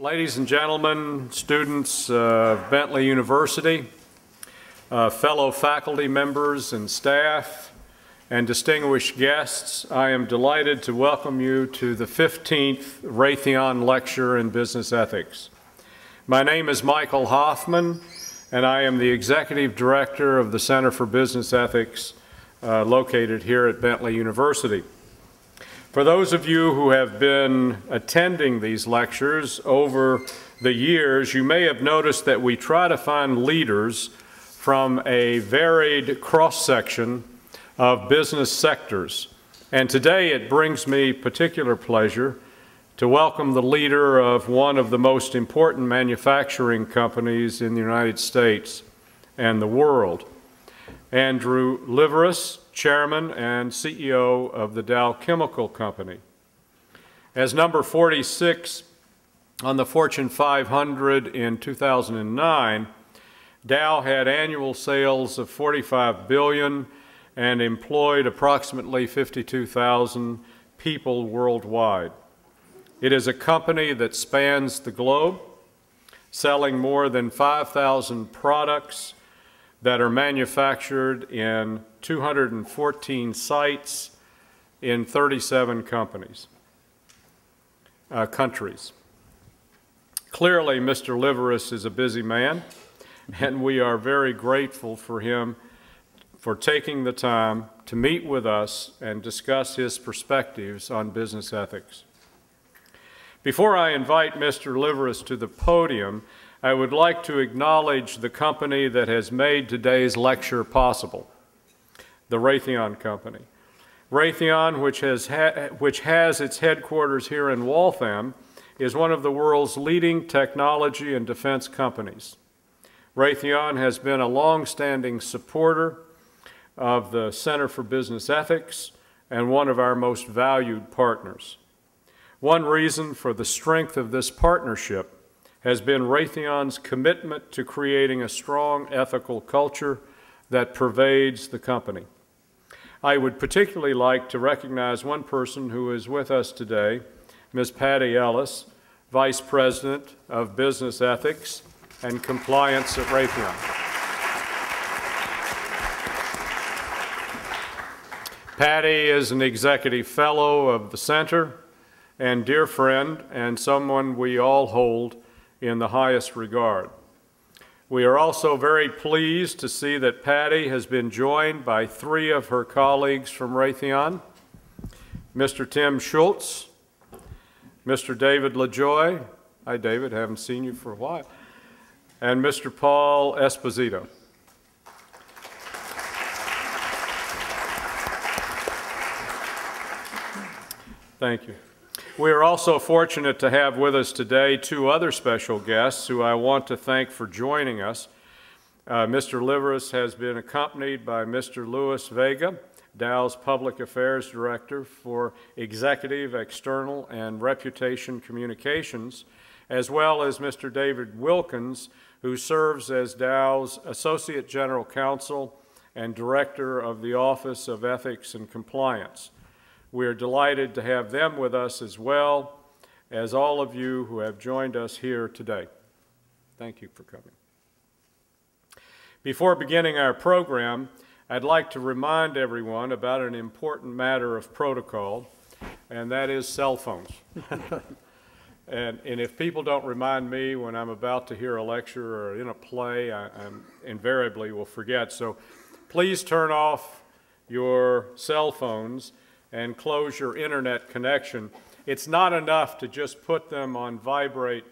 Ladies and gentlemen, students of Bentley University, fellow faculty members and staff, and distinguished guests, I am delighted to welcome you to the 15th Raytheon Lecture in Business Ethics. My name is Michael Hoffman, and I am the Executive Director of the Center for Business Ethics located here at Bentley University. For those of you who have been attending these lectures over the years, you may have noticed that we try to find leaders from a varied cross-section of business sectors. And today it brings me particular pleasure to welcome the leader of one of the most important manufacturing companies in the United States and the world, Andrew Liveris, Chairman and CEO of the Dow Chemical Company. As number 46 on the Fortune 500 in 2009, Dow had annual sales of $45 billion and employed approximately 52,000 people worldwide. It is a company that spans the globe, selling more than 5,000 products that are manufactured in 214 sites in 37 countries. Clearly, Mr. Liveris is a busy man, and we are very grateful for him for taking the time to meet with us and discuss his perspectives on business ethics. Before I invite Mr. Liveris to the podium, I would like to acknowledge the company that has made today's lecture possible, the Raytheon Company. Raytheon, which has its headquarters here in Waltham, is one of the world's leading technology and defense companies. Raytheon has been a long-standing supporter of the Center for Business Ethics and one of our most valued partners. One reason for the strength of this partnership has been Raytheon's commitment to creating a strong ethical culture that pervades the company. I would particularly like to recognize one person who is with us today, Ms. Patty Ellis, Vice President of Business Ethics and Compliance at Raytheon. Patty is an Executive Fellow of the Center and dear friend and someone we all hold in the highest regard. We are also very pleased to see that Patty has been joined by three of her colleagues from Raytheon, Mr. Tim Schultz, Mr. David LaJoy, hi David, haven't seen you for a while, and Mr. Paul Esposito. Thank you. We are also fortunate to have with us today two other special guests who I want to thank for joining us. Mr. Liveris has been accompanied by Mr. Louis Vega, Dow's Public Affairs Director for Executive, External, and Reputation Communications, as well as Mr. David Wilkins, who serves as Dow's Associate General Counsel and Director of the Office of Ethics and Compliance. We are delighted to have them with us as well as all of you who have joined us here today. Thank you for coming. Before beginning our program, I'd like to remind everyone about an important matter of protocol, and that is cell phones. And if people don't remind me when I'm about to hear a lecture or in a play, I invariably will forget. So please turn off your cell phones and close your internet connection. It's not enough to just put them on vibrate,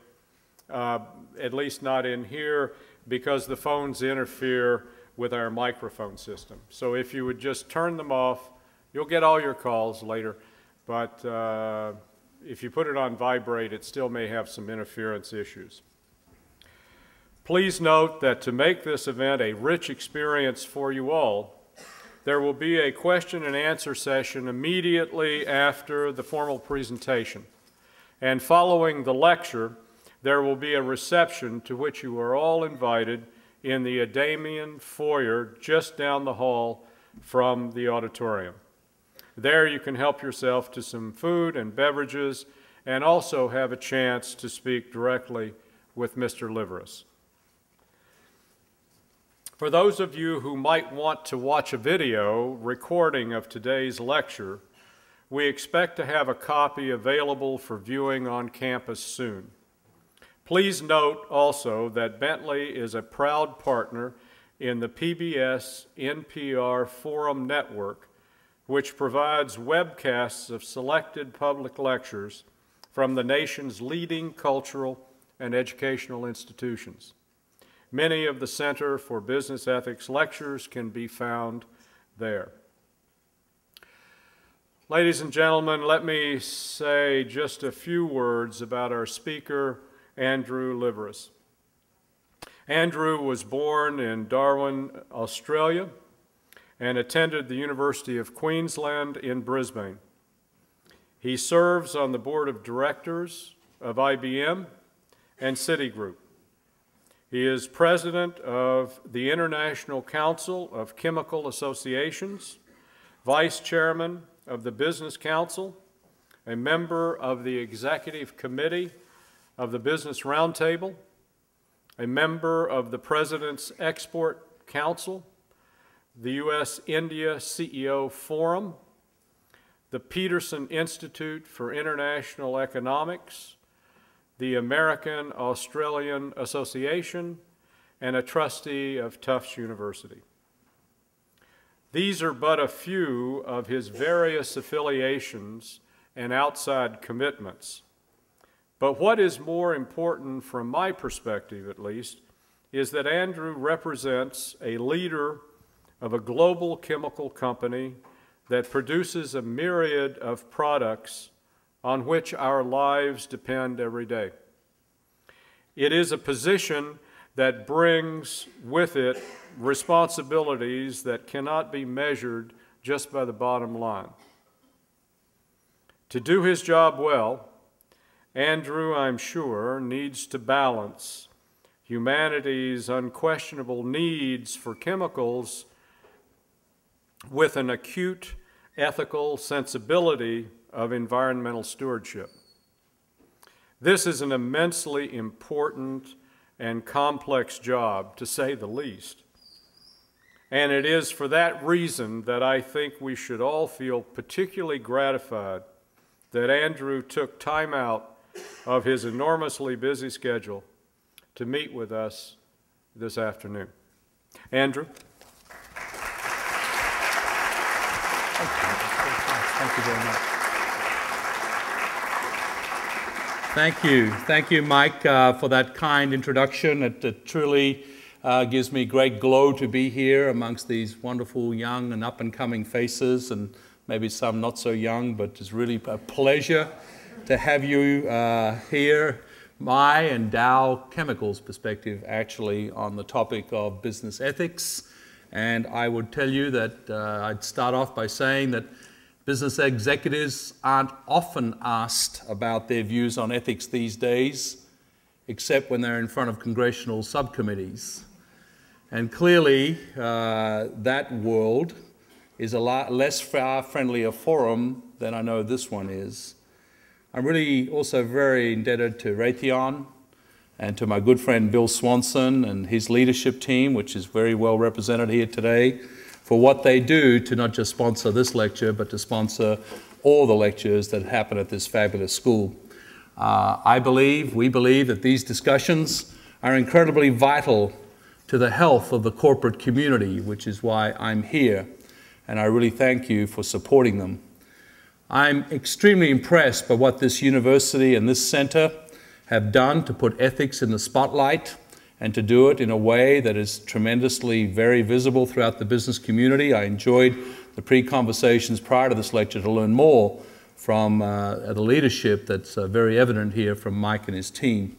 at least not in here, because the phones interfere with our microphone system. So if you would just turn them off, you'll get all your calls later, but if you put it on vibrate, it still may have some interference issues. Please note that to make this event a rich experience for you all, there will be a question and answer session immediately after the formal presentation. And following the lecture, there will be a reception to which you are all invited in the Adamian foyer just down the hall from the auditorium. There you can help yourself to some food and beverages and also have a chance to speak directly with Mr. Liveris. For those of you who might want to watch a video recording of today's lecture, we expect to have a copy available for viewing on campus soon. Please note also that Bentley is a proud partner in the PBS NPR Forum Network, which provides webcasts of selected public lectures from the nation's leading cultural and educational institutions. Many of the Center for Business Ethics lectures can be found there. Ladies and gentlemen, let me say just a few words about our speaker, Andrew Liveris. Andrew was born in Darwin, Australia, and attended the University of Queensland in Brisbane. He serves on the board of directors of IBM and Citigroup. He is president of the International Council of Chemical Associations, vice chairman of the Business Council, a member of the Executive Committee of the Business Roundtable, a member of the President's Export Council, the U.S.-India CEO Forum, the Peterson Institute for International Economics, the American-Australian Association, and a trustee of Tufts University. These are but a few of his various affiliations and outside commitments. But what is more important, from my perspective at least, is that Andrew represents a leader of a global chemical company that produces a myriad of products on which our lives depend every day. It is a position that brings with it responsibilities that cannot be measured just by the bottom line. To do his job well, Andrew, I'm sure, needs to balance humanity's unquestionable needs for chemicals with an acute ethical sensibility of environmental stewardship. This is an immensely important and complex job, to say the least. And it is for that reason that I think we should all feel particularly gratified that Andrew took time out of his enormously busy schedule to meet with us this afternoon. Andrew? Thank you very much. Thank you, Mike, for that kind introduction. It truly gives me great glow to be here amongst these wonderful young and up-and-coming faces, and maybe some not so young, but it's really a pleasure to have you here, my and Dow Chemicals' perspective, actually, on the topic of business ethics. And I would tell you that I'd start off by saying that business executives aren't often asked about their views on ethics these days, except when they're in front of congressional subcommittees. And clearly, that world is a lot less friendly a forum than I know this one is. I'm really also very indebted to Raytheon and to my good friend Bill Swanson and his leadership team, which is very well represented here today, for what they do to not just sponsor this lecture, but to sponsor all the lectures that happen at this fabulous school. We believe that these discussions are incredibly vital to the health of the corporate community, which is why I'm here, and I really thank you for supporting them. I'm extremely impressed by what this university and this center have done to put ethics in the spotlight and to do it in a way that is tremendously very visible throughout the business community. I enjoyed the pre-conversations prior to this lecture to learn more from the leadership that's very evident here from Mike and his team.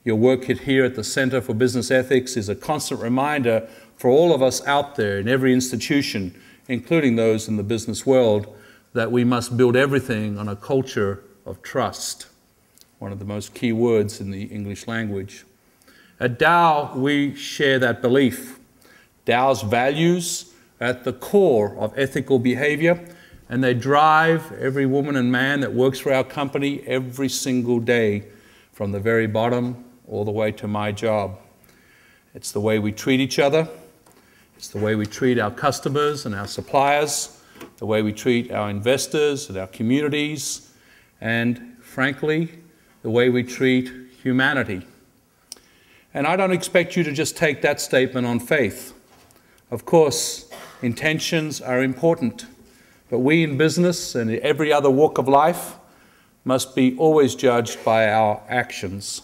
Your work here at the Center for Business Ethics is a constant reminder for all of us out there in every institution, including those in the business world, that we must build everything on a culture of trust, one of the most key words in the English language. At Dow, we share that belief. Dow's values are at the core of ethical behavior, and they drive every woman and man that works for our company every single day, from the very bottom all the way to my job. It's the way we treat each other. It's the way we treat our customers and our suppliers, the way we treat our investors and our communities, and frankly, the way we treat humanity. And I don't expect you to just take that statement on faith. Of course, intentions are important, but we in business and in every other walk of life must be always judged by our actions.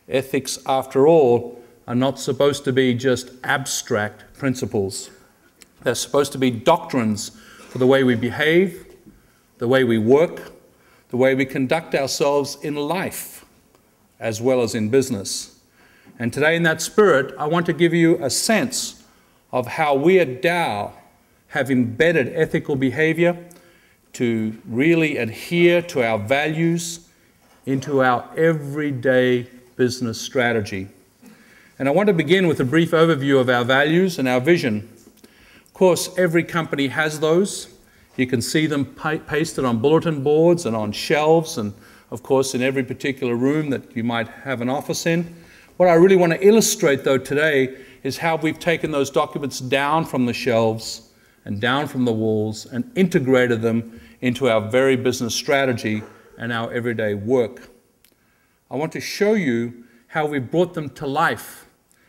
Ethics, after all, are not supposed to be just abstract principles. They're supposed to be doctrines for the way we behave, the way we work, the way we conduct ourselves in life, as well as in business. And today, in that spirit, I want to give you a sense of how we at Dow have embedded ethical behavior to really adhere to our values into our everyday business strategy. And I want to begin with a brief overview of our values and our vision. Of course, every company has those. You can see them pasted on bulletin boards and on shelves, and of course in every particular room that you might have an office in. What I really want to illustrate though today is how we've taken those documents down from the shelves and down from the walls and integrated them into our very business strategy and our everyday work. I want to show you how we've brought them to life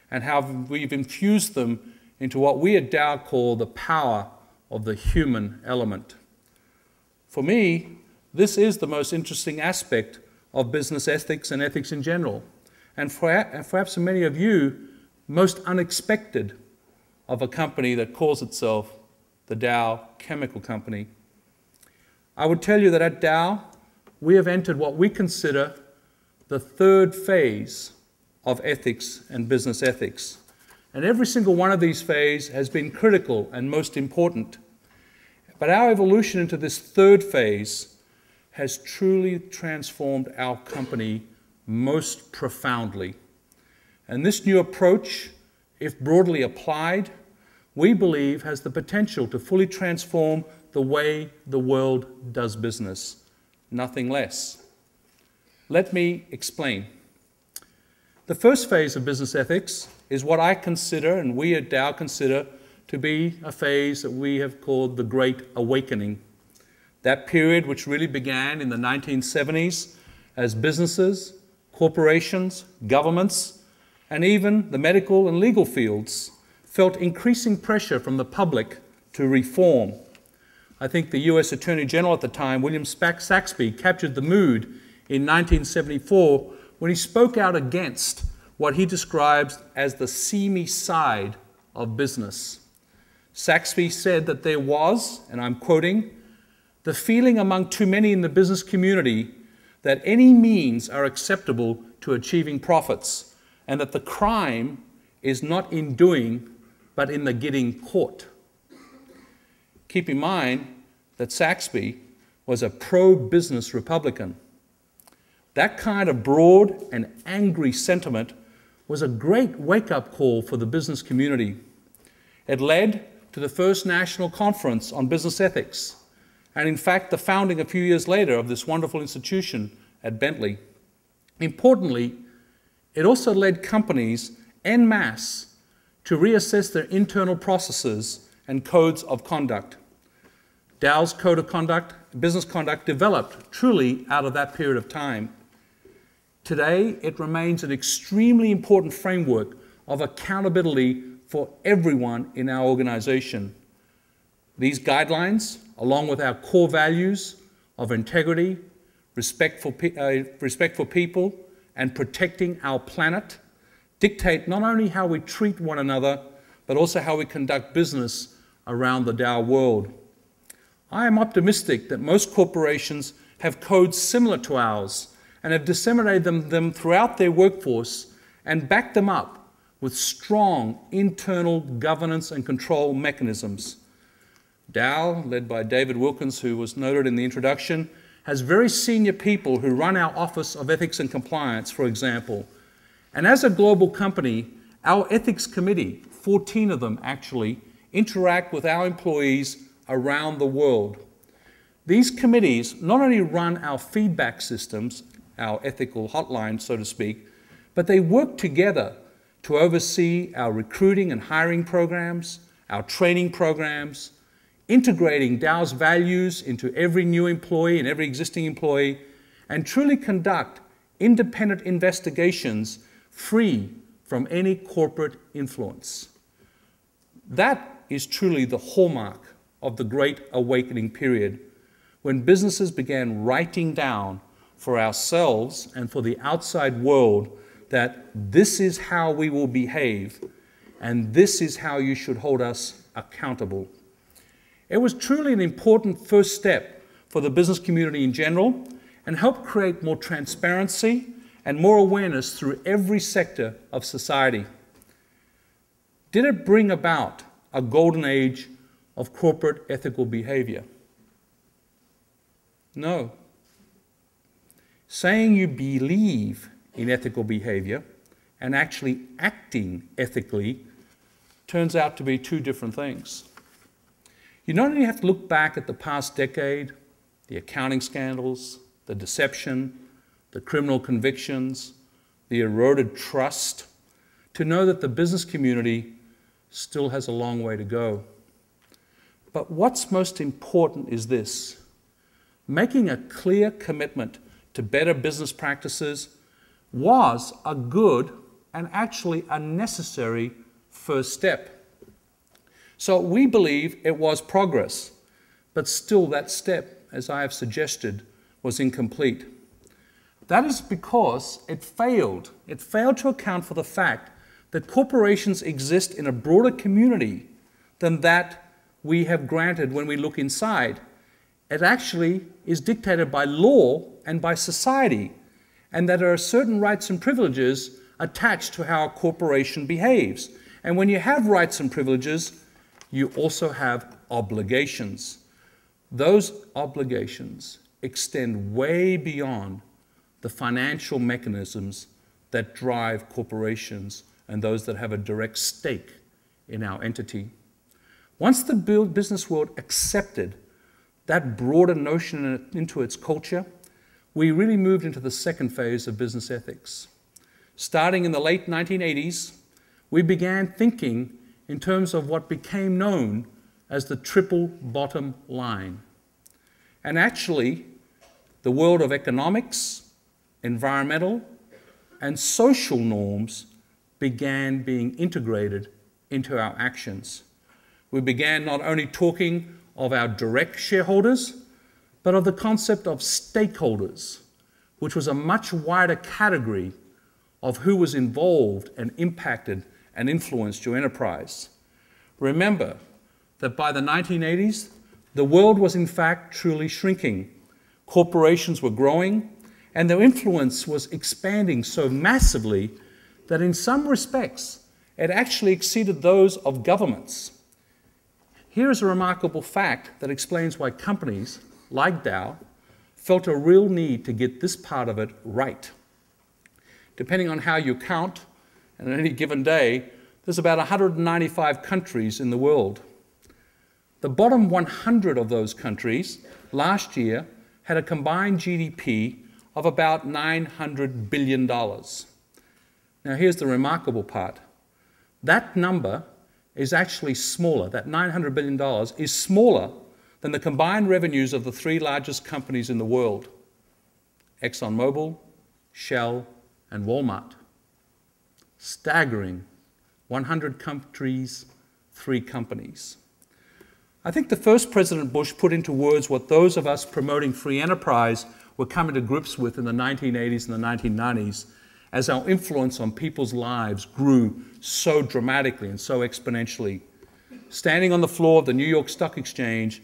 and how we've infused them into what we at Dow call the power of the human element. For me, this is the most interesting aspect of business ethics and ethics in general, and perhaps for many of you, most unexpected of a company that calls itself the Dow Chemical Company. I would tell you that at Dow, we have entered what we consider the third phase of ethics and business ethics. And every single one of these phases has been critical and most important. But our evolution into this third phase has truly transformed our company most profoundly. And this new approach, if broadly applied, we believe has the potential to fully transform the way the world does business. Nothing less. Let me explain. The first phase of business ethics is what I consider, and we at Dow consider, to be a phase that we have called the Great Awakening. That period which really began in the 1970s as businesses, corporations, governments, and even the medical and legal fields felt increasing pressure from the public to reform. I think the US Attorney General at the time, William Saxby, captured the mood in 1974 when he spoke out against what he describes as the seamy side of business. Saxby said that there was, and I'm quoting, the feeling among too many in the business community that any means are acceptable to achieving profits, and that the crime is not in doing, but in the getting caught. Keep in mind that Saxby was a pro-business Republican. That kind of broad and angry sentiment was a great wake-up call for the business community. It led to the first National Conference on Business Ethics, and in fact the founding a few years later of this wonderful institution at Bentley. Importantly, it also led companies en masse to reassess their internal processes and codes of conduct. Dow's Code of Conduct, Business Conduct, developed truly out of that period of time. Today, it remains an extremely important framework of accountability for everyone in our organization. These guidelines, along with our core values of integrity, respect for people, and protecting our planet, dictate not only how we treat one another, but also how we conduct business around the Dow world. I am optimistic that most corporations have codes similar to ours and have disseminated them throughout their workforce and backed them up with strong internal governance and control mechanisms. Dow, led by David Wilkins, who was noted in the introduction, has very senior people who run our Office of Ethics and Compliance, for example. And as a global company, our ethics committee, 14 of them actually, interact with our employees around the world. These committees not only run our feedback systems, our ethical hotline, so to speak, but they work together to oversee our recruiting and hiring programs, our training programs, integrating Dow's values into every new employee and every existing employee, and truly conduct independent investigations free from any corporate influence. That is truly the hallmark of the Great Awakening period, when businesses began writing down for ourselves and for the outside world that this is how we will behave and this is how you should hold us accountable. It was truly an important first step for the business community in general and helped create more transparency and more awareness through every sector of society. Did it bring about a golden age of corporate ethical behavior? No. Saying you believe in ethical behavior and actually acting ethically turns out to be two different things. You not only have to look back at the past decade, the accounting scandals, the deception, the criminal convictions, the eroded trust, to know that the business community still has a long way to go. But what's most important is this: making a clear commitment to better business practices was a good and actually a necessary first step. So we believe it was progress, but still that step, as I have suggested, was incomplete. That is because it failed. It failed to account for the fact that corporations exist in a broader community than that we have granted when we look inside. It actually is dictated by law and by society, and that there are certain rights and privileges attached to how a corporation behaves. And when you have rights and privileges, you also have obligations. Those obligations extend way beyond the financial mechanisms that drive corporations and those that have a direct stake in our entity. Once the business world accepted that broader notion into its culture, we really moved into the second phase of business ethics. Starting in the late 1980s, we began thinking in terms of what became known as the triple bottom line. And actually, the world of economics, environmental, and social norms began being integrated into our actions. We began not only talking of our direct shareholders, but of the concept of stakeholders, which was a much wider category of who was involved and impacted and influenced your enterprise. Remember that by the 1980s, the world was in fact truly shrinking. Corporations were growing, and their influence was expanding so massively that in some respects, it actually exceeded those of governments. Here is a remarkable fact that explains why companies like Dow felt a real need to get this part of it right. Depending on how you count, and on any given day, there's about 195 countries in the world. The bottom 100 of those countries last year had a combined GDP of about $900 billion. Now here's the remarkable part. That number is actually smaller. That $900 billion is smaller than the combined revenues of the three largest companies in the world: ExxonMobil, Shell, and Walmart. Staggering. 100 countries, 3 companies. I think the first President Bush put into words what those of us promoting free enterprise were coming to grips with in the 1980s and the 1990s, as our influence on people's lives grew so dramatically and so exponentially. Standing on the floor of the New York Stock Exchange,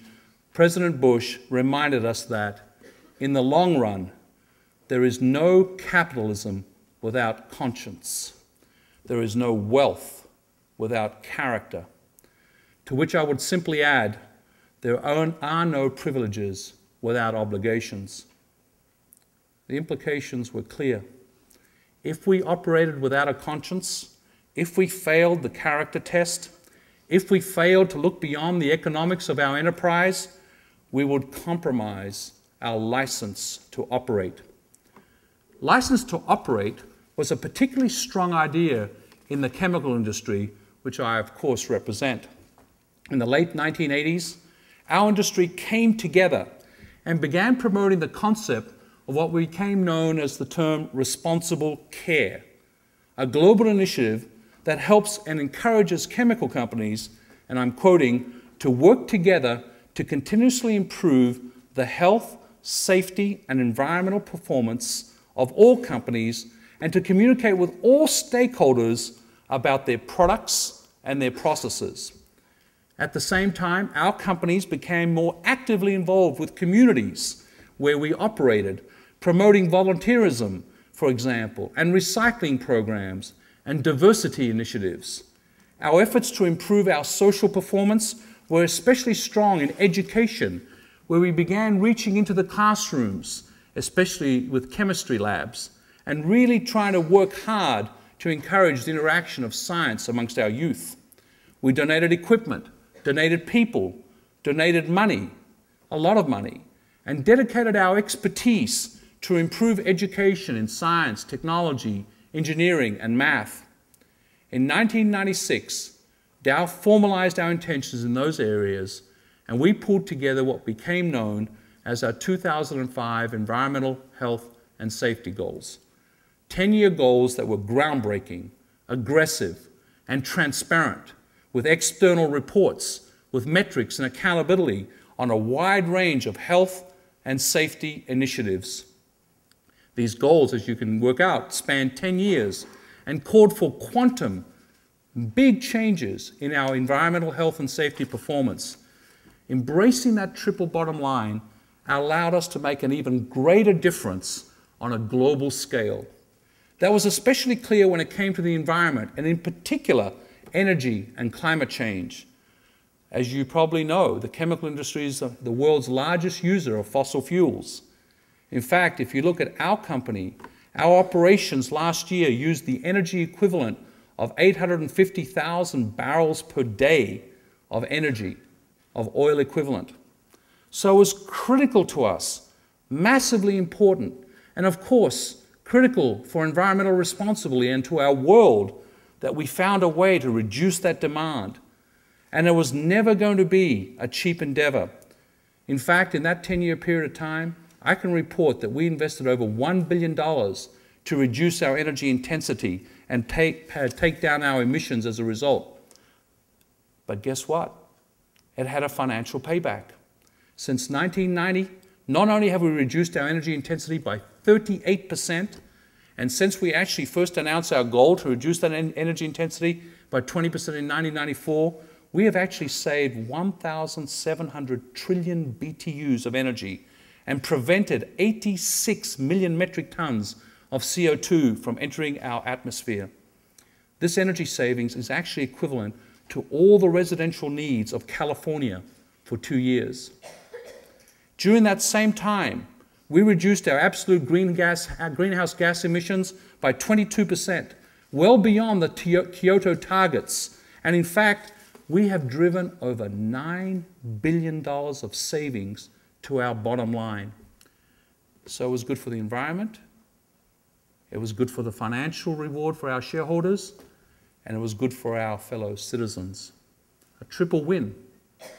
President Bush reminded us that, in the long run, there is no capitalism without conscience. There is no wealth without character. To which I would simply add, there are no privileges without obligations. The implications were clear. If we operated without a conscience, if we failed the character test, if we failed to look beyond the economics of our enterprise, we would compromise our license to operate. License to operate was a particularly strong idea in the chemical industry, which I, of course, represent. In the late 1980s, our industry came together and began promoting the concept of what became known as the term responsible care, a global initiative that helps and encourages chemical companies, and I'm quoting, to work together to continuously improve the health, safety, and environmental performance of all companies and to communicate with all stakeholders about their products and their processes. At the same time, our companies became more actively involved with communities where we operated, promoting volunteerism, for example, and recycling programs and diversity initiatives. Our efforts to improve our social performance were especially strong in education, where we began reaching into the classrooms, especially with chemistry labs, and really trying to work hard to encourage the interaction of science amongst our youth. We donated equipment, donated people, donated money, a lot of money, and dedicated our expertise to improve education in science, technology, engineering, and math. In 1996, Dow formalized our intentions in those areas, and we pulled together what became known as our 2005 Environmental, Health, and Safety Goals. 10-year goals that were groundbreaking, aggressive, and transparent, with external reports, with metrics and accountability on a wide range of health and safety initiatives. These goals, as you can work out, spanned 10 years and called for quantum, big changes in our environmental health and safety performance. Embracing that triple bottom line allowed us to make an even greater difference on a global scale. That was especially clear when it came to the environment, and in particular, energy and climate change. As you probably know, the chemical industry is the world's largest user of fossil fuels. In fact, if you look at our company, our operations last year used the energy equivalent of 850,000 barrels per day of energy, of oil equivalent. So it was critical to us, massively important, and of course, critical for environmental responsibility and to our world that we found a way to reduce that demand. And it was never going to be a cheap endeavor. In fact, in that 10-year period of time, I can report that we invested over $1 billion to reduce our energy intensity and take down our emissions as a result. But guess what? It had a financial payback. Since 1990, not only have we reduced our energy intensity by 38%, and since we actually first announced our goal to reduce that energy intensity by 20% in 1994, we have actually saved 1,700 trillion BTUs of energy and prevented 86 million metric tons of CO2 from entering our atmosphere. This energy savings is actually equivalent to all the residential needs of California for 2 years. During that same time, we reduced our absolute greenhouse gas emissions by 22%, well beyond the Kyoto targets. And in fact, we have driven over $9 billion of savings to our bottom line. So it was good for the environment, it was good for the financial reward for our shareholders, and it was good for our fellow citizens. A triple win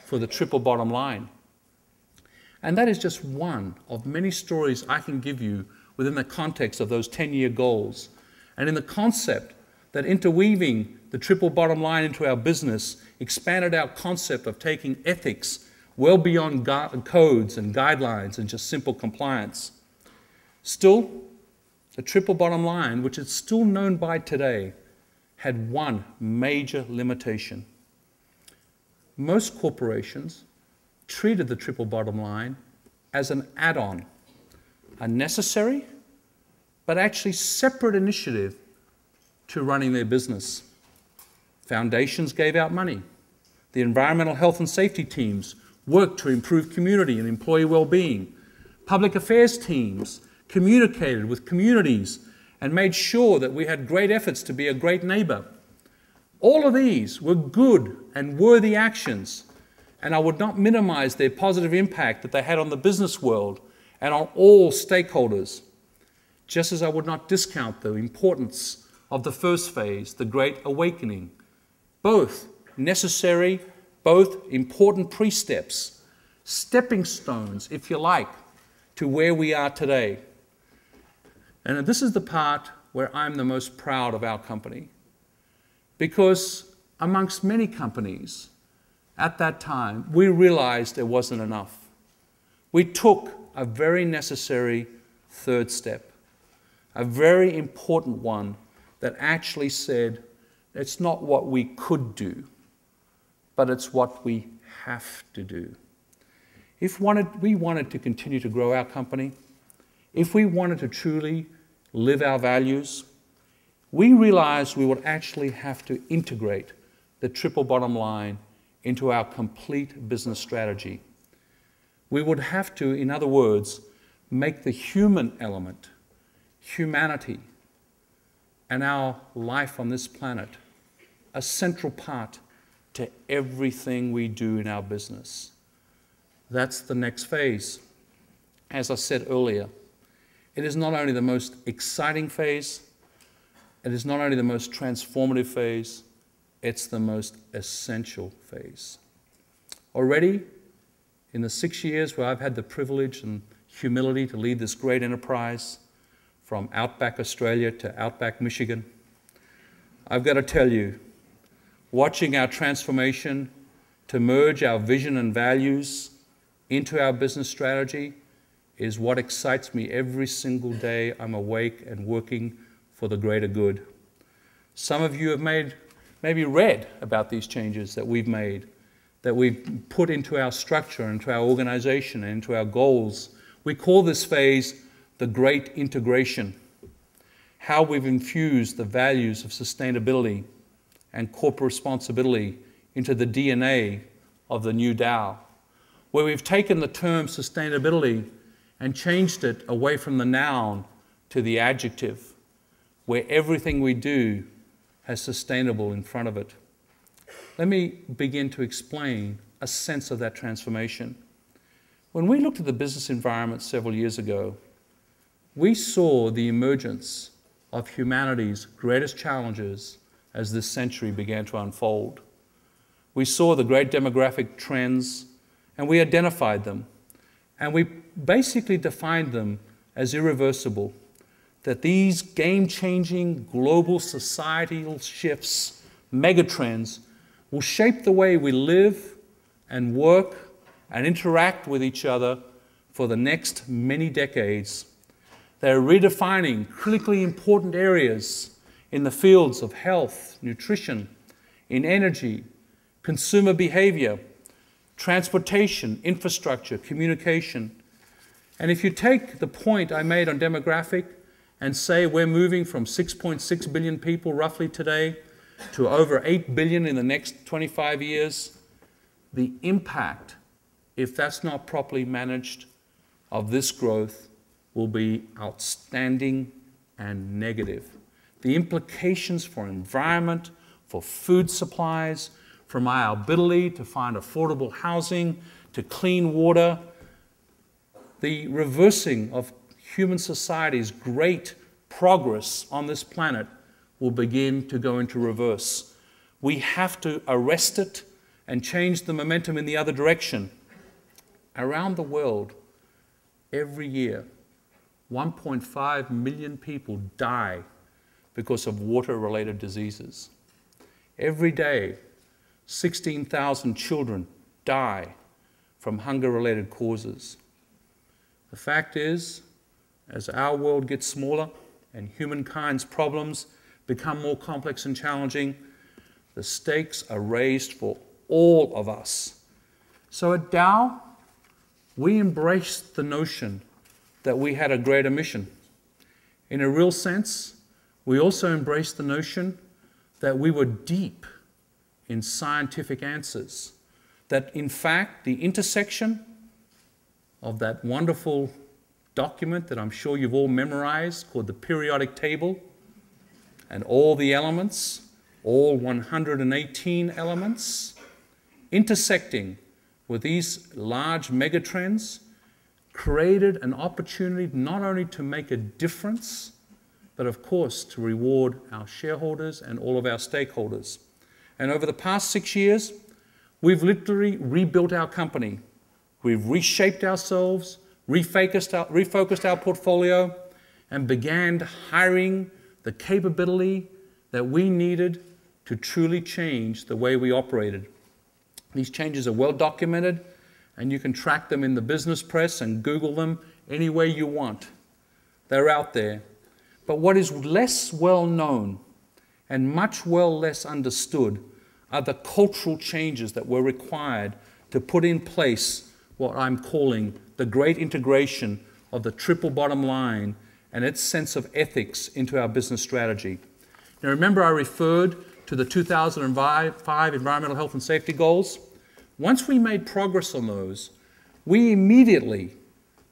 for the triple bottom line. And that is just one of many stories I can give you within the context of those 10-year goals, and in the concept that interweaving the triple bottom line into our business expanded our concept of taking ethics well beyond codes and guidelines and just simple compliance. Still, the triple bottom line, which is still known by today, had one major limitation. Most corporations treated the triple bottom line as an add-on, a necessary but actually separate initiative to running their business. Foundations gave out money. The environmental health and safety teams worked to improve community and employee well-being. Public affairs teams communicated with communities and made sure that we had great efforts to be a great neighbor. All of these were good and worthy actions, and I would not minimize their positive impact that they had on the business world and on all stakeholders, just as I would not discount the importance of the first phase, the Great Awakening. Both necessary, both important pre-steps, stepping stones, if you like, to where we are today. And this is the part where I'm the most proud of our company, because amongst many companies at that time, we realized it wasn't enough. We took a very necessary third step, a very important one that actually said, it's not what we could do, but it's what we have to do. If we wanted to continue to grow our company, if we wanted to truly live our values, we realized we would actually have to integrate the triple bottom line into our complete business strategy. We would have to, in other words, make the human element, humanity, and our life on this planet a central part to everything we do in our business. That's the next phase. As I said earlier, it is not only the most exciting phase, it is not only the most transformative phase, it's the most essential phase. Already, in the 6 years where I've had the privilege and humility to lead this great enterprise from Outback Australia to Outback Michigan, I've got to tell you, watching our transformation to merge our vision and values into our business strategy is what excites me every single day I'm awake and working for the greater good. Some of you have maybe read about these changes that we've made, that we've put into our structure, into our organization, and into our goals. We call this phase the Great Integration, how we've infused the values of sustainability and corporate responsibility into the DNA of the new Dow, where we've taken the term sustainability and changed it away from the noun to the adjective, where everything we do has sustainable in front of it. Let me begin to explain a sense of that transformation. When we looked at the business environment several years ago, we saw the emergence of humanity's greatest challenges as this century began to unfold. We saw the great demographic trends, and we identified them, and we basically defined them as irreversible, that these game-changing global societal shifts, megatrends, will shape the way we live and work and interact with each other for the next many decades. They're redefining critically important areas in the fields of health, nutrition, in energy, consumer behavior, transportation, infrastructure, communication. And if you take the point I made on demographic and say we're moving from 6.6 billion people roughly today to over 8 billion in the next 25 years, the impact, if that's not properly managed, of this growth will be outstanding and negative. The implications for environment, for food supplies, from our ability to find affordable housing, to clean water, the reversing of human society's great progress on this planet will begin to go into reverse. We have to arrest it and change the momentum in the other direction. Around the world, every year, 1.5 million people die because of water-related diseases. Every day, 16,000 children die from hunger-related causes. The fact is, as our world gets smaller and humankind's problems become more complex and challenging, the stakes are raised for all of us. So at Dow, we embraced the notion that we had a greater mission. In a real sense, we also embraced the notion that we were deep in scientific answers, that in fact the intersection of that wonderful document that I'm sure you've all memorized called the periodic table, and all the elements, all 118 elements, intersecting with these large megatrends created an opportunity not only to make a difference, but of course to reward our shareholders and all of our stakeholders. And over the past 6 years, we've literally rebuilt our company. We've reshaped ourselves, refocused our portfolio, and began hiring the capability that we needed to truly change the way we operated. These changes are well documented, and you can track them in the business press and Google them any way you want. They're out there. But what is less well known and much less understood are the cultural changes that were required to put in place what I'm calling the great integration of the triple bottom line and its sense of ethics into our business strategy. Now remember, I referred to the 2005 environmental health and safety goals. Once we made progress on those, we immediately,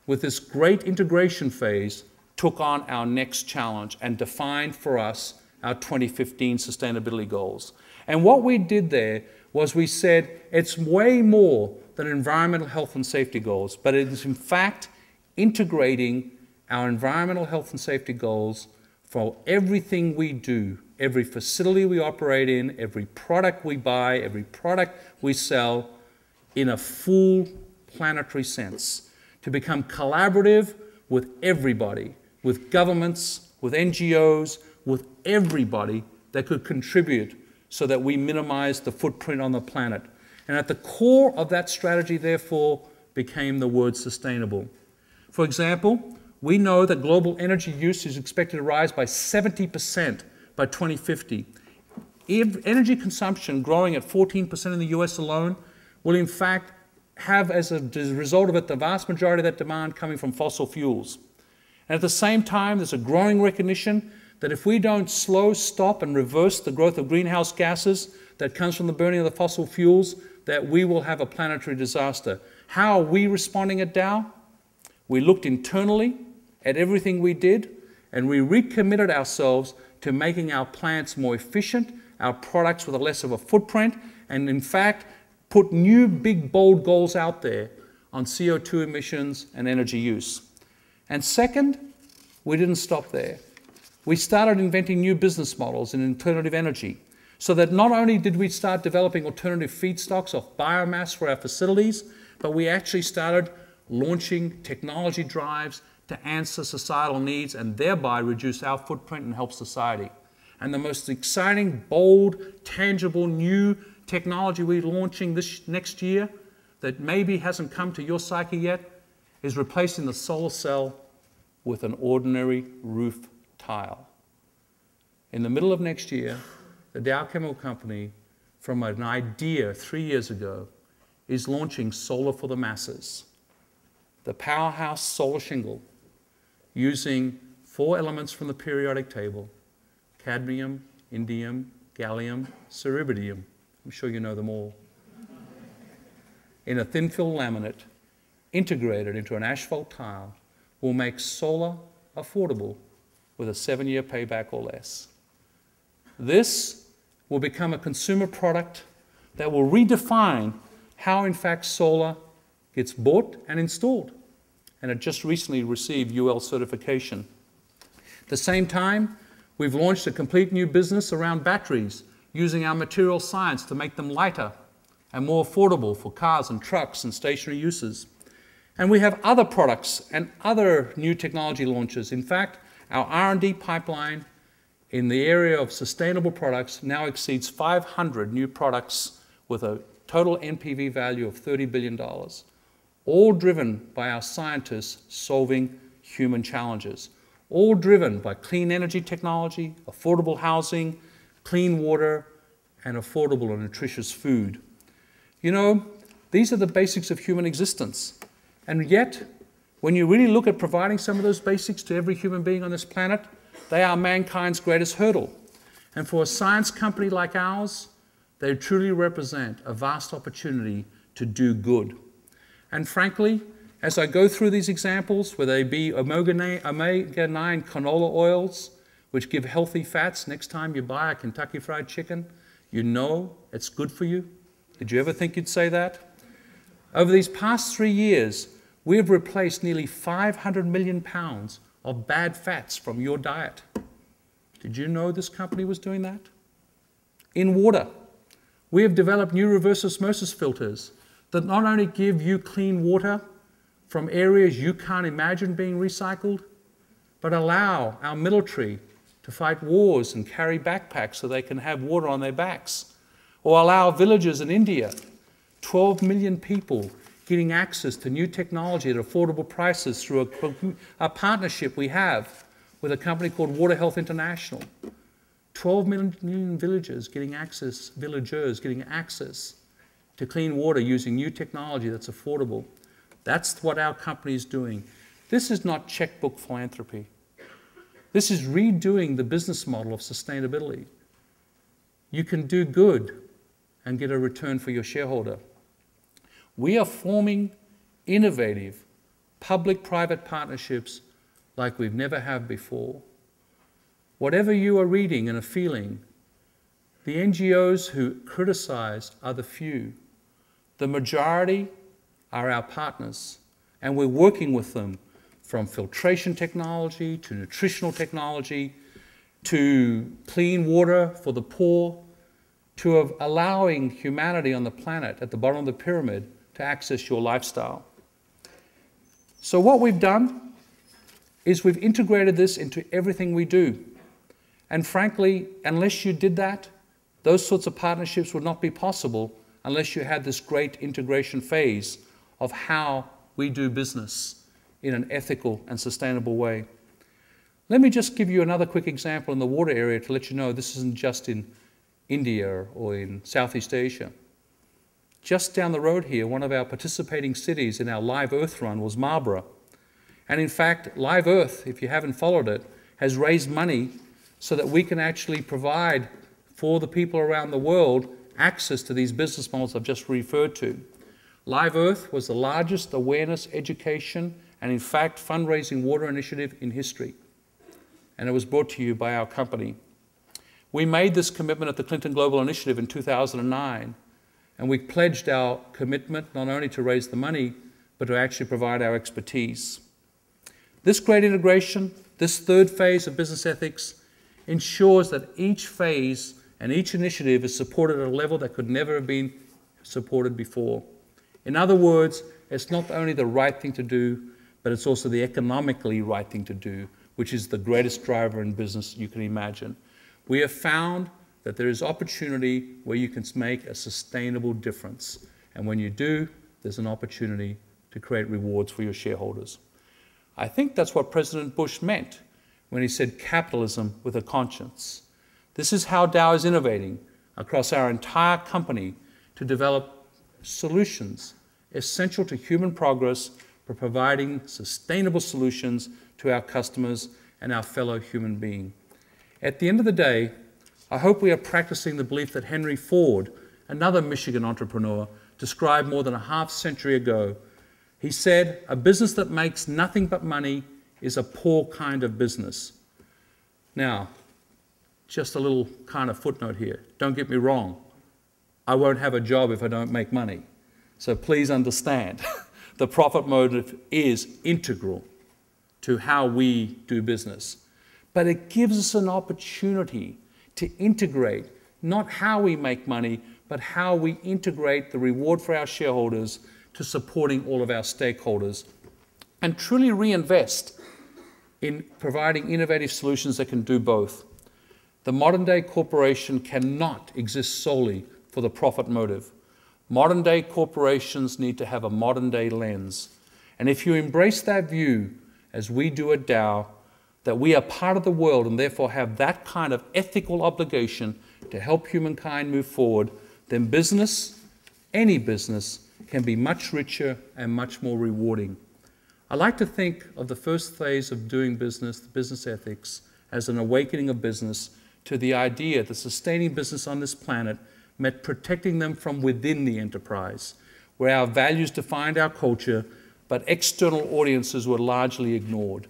with this great integration phase, took on our next challenge and defined for us our 2015 sustainability goals. And what we did there was we said it's way more than environmental health and safety goals, but it is in fact integrating our environmental health and safety goals for everything we do, every facility we operate in, every product we buy, every product we sell, in a full planetary sense, to become collaborative with everybody, with governments, with NGOs, with everybody that could contribute so that we minimize the footprint on the planet. And at the core of that strategy, therefore, became the word sustainable. For example, we know that global energy use is expected to rise by 70% by 2050. Energy consumption growing at 14% in the US alone will in fact have as a result of it the vast majority of that demand coming from fossil fuels. And at the same time, there's a growing recognition that if we don't slow, stop, and reverse the growth of greenhouse gases that comes from the burning of the fossil fuels, that we will have a planetary disaster. How are we responding at Dow? We looked internally at everything we did, and we recommitted ourselves to making our plants more efficient, our products with a less of a footprint, and in fact, put new big bold goals out there on CO2 emissions and energy use. And second, we didn't stop there. We started inventing new business models in alternative energy, so that not only did we start developing alternative feedstocks of biomass for our facilities, but we actually started launching technology drives to answer societal needs and thereby reduce our footprint and help society. And the most exciting, bold, tangible, new technology we're launching this next year that maybe hasn't come to your psyche yet is replacing the solar cell with an ordinary roof tile. In the middle of next year, the Dow Chemical Company, from an idea 3 years ago, is launching solar for the masses. The powerhouse solar shingle, using 4 elements from the periodic table: cadmium, indium, gallium, cerubidium. I'm sure you know them all. In a thin film laminate, integrated into an asphalt tile, will make solar affordable with a 7-year payback or less. This will become a consumer product that will redefine how, in fact, solar gets bought and installed. And it just recently received UL certification. At the same time, we've launched a complete new business around batteries, using our material science to make them lighter and more affordable for cars and trucks and stationary uses. And we have other products and other new technology launches. In fact, our R&D pipeline in the area of sustainable products now exceeds 500 new products with a total NPV value of $30 billion, all driven by our scientists solving human challenges, all driven by clean energy technology, affordable housing, clean water, and affordable and nutritious food. You know, these are the basics of human existence. And yet, when you really look at providing some of those basics to every human being on this planet, they are mankind's greatest hurdle. And for a science company like ours, they truly represent a vast opportunity to do good. And frankly, as I go through these examples, whether they be omega-9 canola oils, which give healthy fats next time you buy a Kentucky Fried Chicken, you know it's good for you. Did you ever think you'd say that? Over these past 3 years, we have replaced nearly 500 million pounds of bad fats from your diet. Did you know this company was doing that? In water, we have developed new reverse osmosis filters that not only give you clean water from areas you can't imagine being recycled, but allow our military to fight wars and carry backpacks so they can have water on their backs, or allow villages in India, 12 million people, getting access to new technology at affordable prices through a partnership we have with a company called Water Health International. 12 million villagers getting access to clean water using new technology that's affordable. That's what our company is doing. This is not checkbook philanthropy. This is redoing the business model of sustainability. You can do good and get a return for your shareholder. We are forming innovative public-private partnerships like we've never had before. Whatever you are reading and are feeling, the NGOs who criticize are the few. The majority are our partners, and we're working with them from filtration technology to nutritional technology to clean water for the poor to allowing humanity on the planet at the bottom of the pyramid to access your lifestyle. So what we've done is we've integrated this into everything we do. And frankly, unless you did that, those sorts of partnerships would not be possible unless you had this great integration phase of how we do business in an ethical and sustainable way. Let me just give you another quick example in the water area to let you know this isn't just in India or in Southeast Asia. Just down the road here, one of our participating cities in our Live Earth run was Marlborough. And in fact, Live Earth, if you haven't followed it, has raised money so that we can actually provide for the people around the world access to these business models I've just referred to. Live Earth was the largest awareness, education, and in fact, fundraising water initiative in history. And it was brought to you by our company. We made this commitment at the Clinton Global Initiative in 2009, and we pledged our commitment not only to raise the money, but to actually provide our expertise. This great integration, this third phase of business ethics, ensures that each phase and each initiative is supported at a level that could never have been supported before. In other words, it's not only the right thing to do, but it's also the economically right thing to do, which is the greatest driver in business you can imagine. We have found that there is opportunity where you can make a sustainable difference. And when you do, there's an opportunity to create rewards for your shareholders. I think that's what President Bush meant when he said capitalism with a conscience. This is how Dow is innovating across our entire company to develop solutions essential to human progress for providing sustainable solutions to our customers and our fellow human being. At the end of the day, I hope we are practicing the belief that Henry Ford, another Michigan entrepreneur, described more than a half-century ago. He said, "A business that makes nothing but money is a poor kind of business." Now, just a little kind of footnote here. Don't get me wrong. I won't have a job if I don't make money. So please understand, the profit motive is integral to how we do business. But it gives us an opportunity to integrate not how we make money, but how we integrate the reward for our shareholders to supporting all of our stakeholders and truly reinvest in providing innovative solutions that can do both. The modern day corporation cannot exist solely for the profit motive. Modern day corporations need to have a modern day lens. And if you embrace that view, as we do at Dow, that we are part of the world and therefore have that kind of ethical obligation to help humankind move forward, then business, any business, can be much richer and much more rewarding. I like to think of the first phase of doing business, the business ethics, as an awakening of business to the idea that sustaining business on this planet meant protecting them from within the enterprise, where our values defined our culture, but external audiences were largely ignored.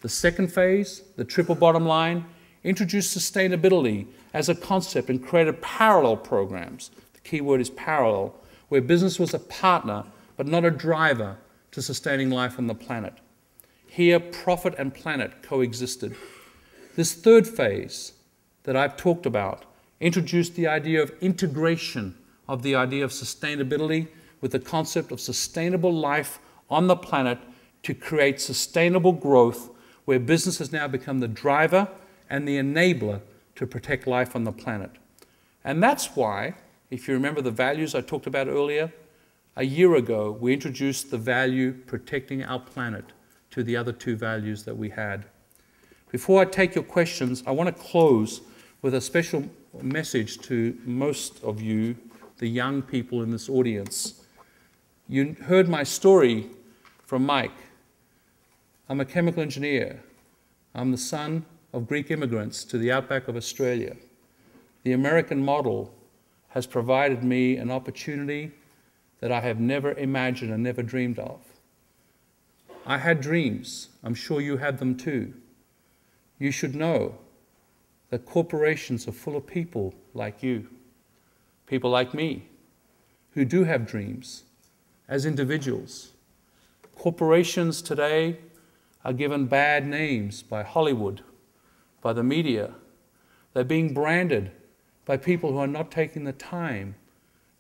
The second phase, the triple bottom line, introduced sustainability as a concept and created parallel programs. The key word is parallel, where business was a partner but not a driver to sustaining life on the planet. Here, profit and planet coexisted. This third phase that I've talked about introduced the idea of integration of the idea of sustainability with the concept of sustainable life on the planet to create sustainable growth, where business has now become the driver and the enabler to protect life on the planet. And that's why, if you remember the values I talked about earlier, a year ago we introduced the value protecting our planet to the other two values that we had. Before I take your questions, I want to close with a special message to most of you, the young people in this audience. You heard my story from Mike. I'm a chemical engineer. I'm the son of Greek immigrants to the outback of Australia. The American model has provided me an opportunity that I have never imagined and never dreamed of. I had dreams. I'm sure you had them too. You should know that corporations are full of people like you, people like me, who do have dreams as individuals. Corporations today are given bad names by Hollywood, by the media. They're being branded by people who are not taking the time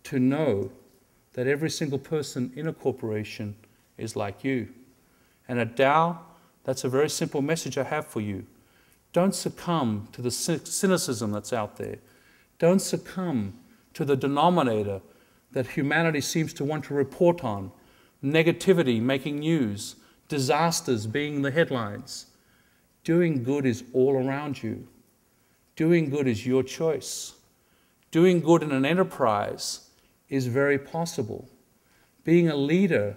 to know that every single person in a corporation is like you. And at Dow, that's a very simple message I have for you. Don't succumb to the cynicism that's out there. Don't succumb to the denominator that humanity seems to want to report on. Negativity making news, disasters being the headlines. Doing good is all around you. Doing good is your choice. Doing good in an enterprise is very possible. Being a leader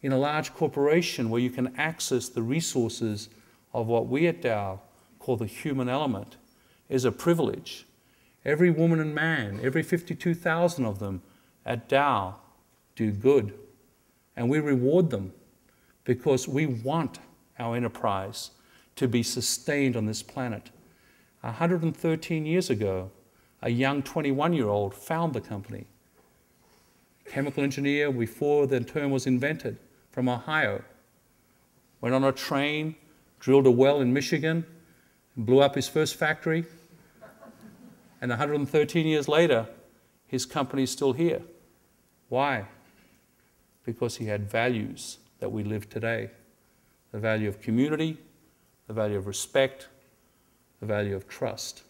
in a large corporation where you can access the resources of what we at Dow call the human element is a privilege. Every woman and man, every 52,000 of them at Dow do good. And we reward them because we want our enterprise to be sustained on this planet. 113 years ago, a young 21-year-old found the company. Chemical engineer before the term was invented, from Ohio. Went on a train, drilled a well in Michigan, blew up his first factory, and 113 years later, his company is still here. Why? Because he had values that we live today. The value of community, the value of respect, the value of trust.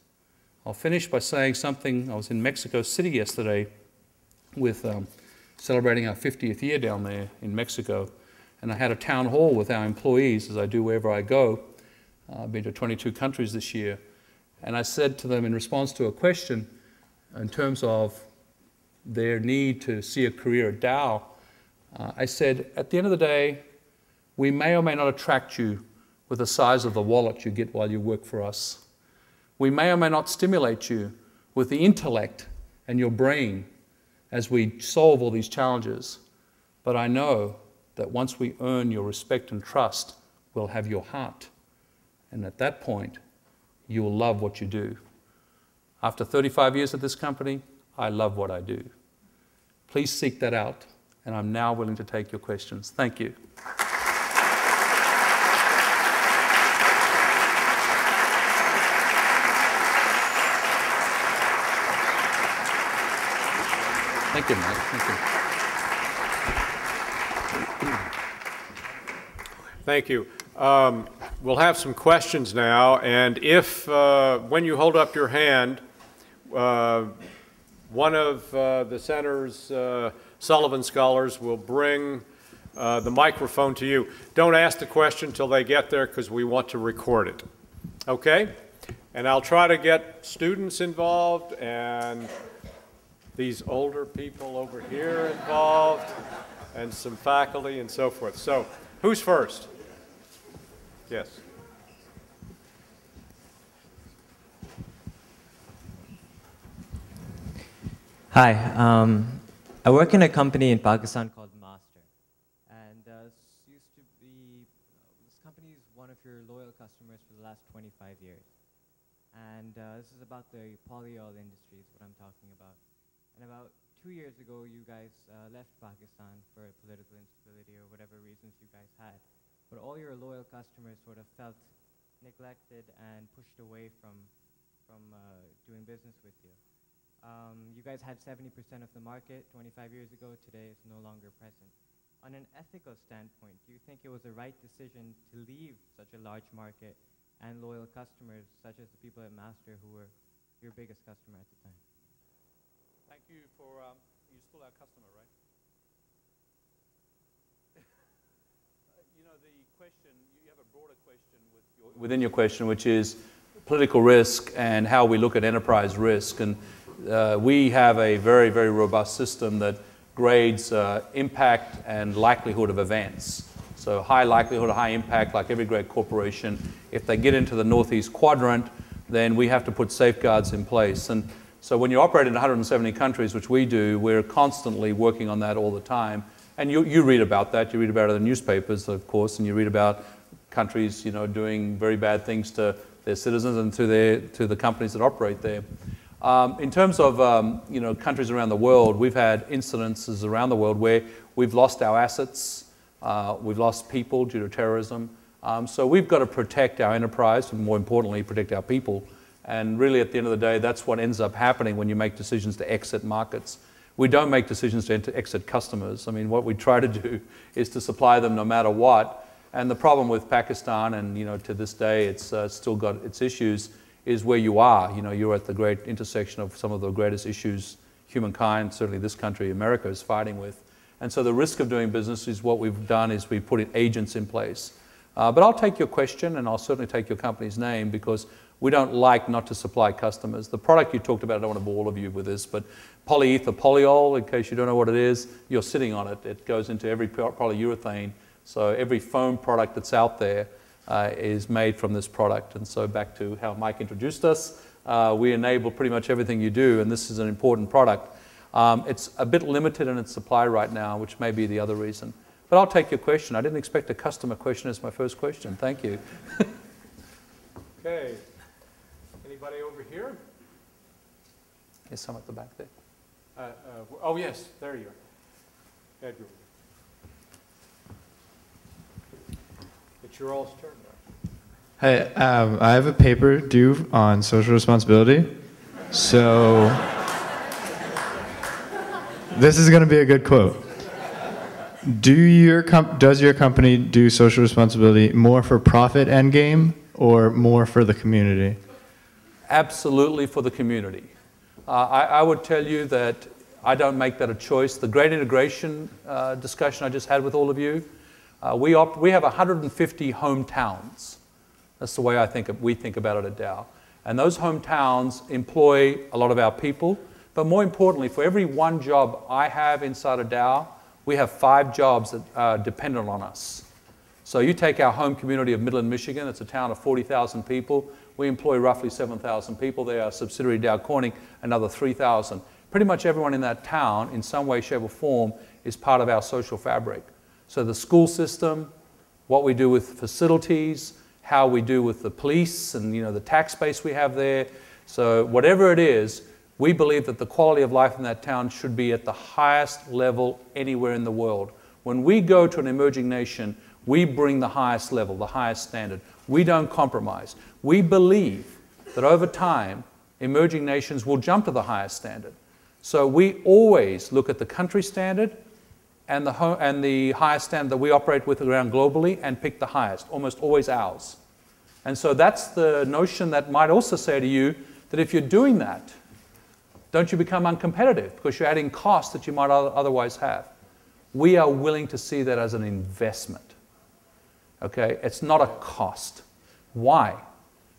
I'll finish by saying something. I was in Mexico City yesterday with celebrating our 50th year down there in Mexico, and I had a town hall with our employees, as I do wherever I go. I've been to 22 countries this year, and I said to them in response to a question in terms of their need to see a career at Dow, I said, at the end of the day, we may or may not attract you with the size of the wallet you get while you work for us. We may or may not stimulate you with the intellect and your brain as we solve all these challenges. But I know that once we earn your respect and trust, we'll have your heart. And at that point, you will love what you do. After 35 years at this company, I love what I do. Please seek that out, and I'm now willing to take your questions. Thank you. Thank you, Mike. Thank you. Thank you. We'll have some questions now, and if, when you hold up your hand, one of the center's Sullivan Scholars will bring the microphone to you. Don't ask the question till they get there because we want to record it. Okay? And I'll try to get students involved and these older people over here involved and some faculty and so forth. So, who's first? Yes. Hi, I work in a company in Pakistan called Master, and this company is one of your loyal customers for the last 25 years. And this is about the polyol industry is what I'm talking about. And about 2 years ago, you guys left Pakistan for political instability or whatever reasons you guys had. But all your loyal customers sort of felt neglected and pushed away from doing business with you. You guys had 70% of the market 25 years ago. Today it's no longer present. On an ethical standpoint, do you think it was the right decision to leave such a large market and loyal customers, such as the people at Master who were your biggest customer at the time? Thank you for, you're still our customer, right? You know, the question, you have a broader question within your question, which is political risk and how we look at enterprise risk. And we have a very, very robust system that grades impact and likelihood of events. So high likelihood, high impact, like every great corporation. If they get into the northeast quadrant, then we have to put safeguards in place. And so when you operate in 170 countries, which we do, we're constantly working on that all the time. And you read about that. You read about it in the newspapers, of course, and you read about countries, you know, doing very bad things to their citizens and to the companies that operate there. In terms of you know, countries around the world, we've had incidences around the world where we've lost our assets, we've lost people due to terrorism. So we've got to protect our enterprise and, more importantly, protect our people. And really, at the end of the day, that's what ends up happening when you make decisions to exit markets. We don't make decisions to exit customers. I mean, what we try to do is to supply them no matter what. And the problem with Pakistan, and you know, to this day, it's still got its issues, is where you are. You know, you're at the great intersection of some of the greatest issues humankind, certainly this country, America, is fighting with. And so the risk of doing business is what we've done is we put agents in place. But I'll take your question, and I'll certainly take your company's name, because we don't like not to supply customers. The product you talked about, I don't want to bore all of you with this, but polyether polyol, in case you don't know what it is, you're sitting on it. It goes into every polyurethane. So every foam product that's out there is made from this product. And so back to how Mike introduced us, we enable pretty much everything you do, and this is an important product. It's a bit limited in its supply right now, which may be the other reason. But I'll take your question. I didn't expect a customer question as my first question. Thank you. Okay. Anybody over here? There's some at the back there. Oh, yes, there you are. Edgar. It's your all's turn. Hey, I have a paper due on social responsibility, so this is going to be a good quote. Does your company do social responsibility more for profit end game or more for the community? Absolutely for the community. I would tell you that I don't make that a choice. The great integration discussion I just had with all of you, we have 150 hometowns. That's the way we think about it at Dow. And those hometowns employ a lot of our people. But more importantly, for every one job I have inside of Dow, we have 5 jobs that are dependent on us. So you take our home community of Midland, Michigan. It's a town of 40,000 people. We employ roughly 7,000 people there. Our subsidiary Dow Corning, another 3,000. Pretty much everyone in that town, in some way, shape, or form, is part of our social fabric. So the school system, what we do with facilities, how we do with the police, and the tax base we have there. So whatever it is, we believe that the quality of life in that town should be at the highest level anywhere in the world. When we go to an emerging nation, we bring the highest level, the highest standard. We don't compromise. We believe that over time, emerging nations will jump to the highest standard. So we always look at the country standard and the highest standard that we operate with around globally and pick the highest, almost always ours. And so that's the notion that might also say to you that if you're doing that, don't you become uncompetitive because you're adding costs that you might otherwise have. We are willing to see that as an investment. Okay? It's not a cost. Why?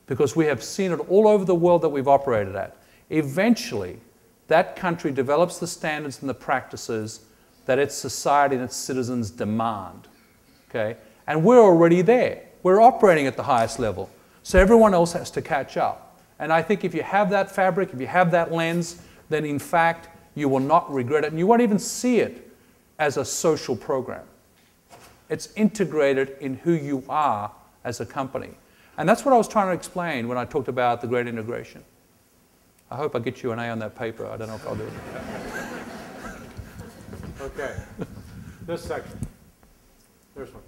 Because we have seen it all over the world that we've operated at. Eventually, that country develops the standards and the practices that its society and its citizens demand. Okay? And we're already there. We're operating at the highest level. So everyone else has to catch up. And I think if you have that fabric, if you have that lens, then in fact, you will not regret it. And you won't even see it as a social program. It's integrated in who you are as a company. And that's what I was trying to explain when I talked about the great integration. I hope I get you an A on that paper. I don't know if I'll do it. Okay. This section. There's one.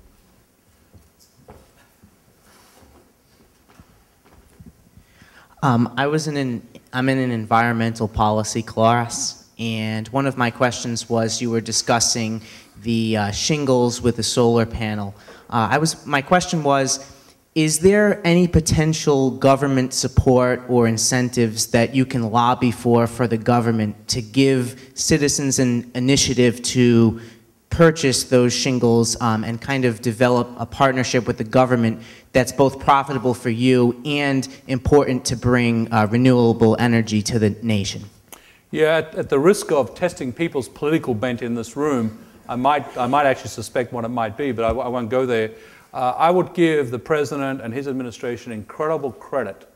I'm in an environmental policy class, and one of my questions was you were discussing the shingles with the solar panel. My question was, is there any potential government support or incentives that you can lobby for the government to give citizens an initiative to purchase those shingles and kind of develop a partnership with the government that's both profitable for you and important to bring renewable energy to the nation? Yeah, at the risk of testing people's political bent in this room, I might actually suspect what it might be, but I won't go there. I would give the President and his administration incredible credit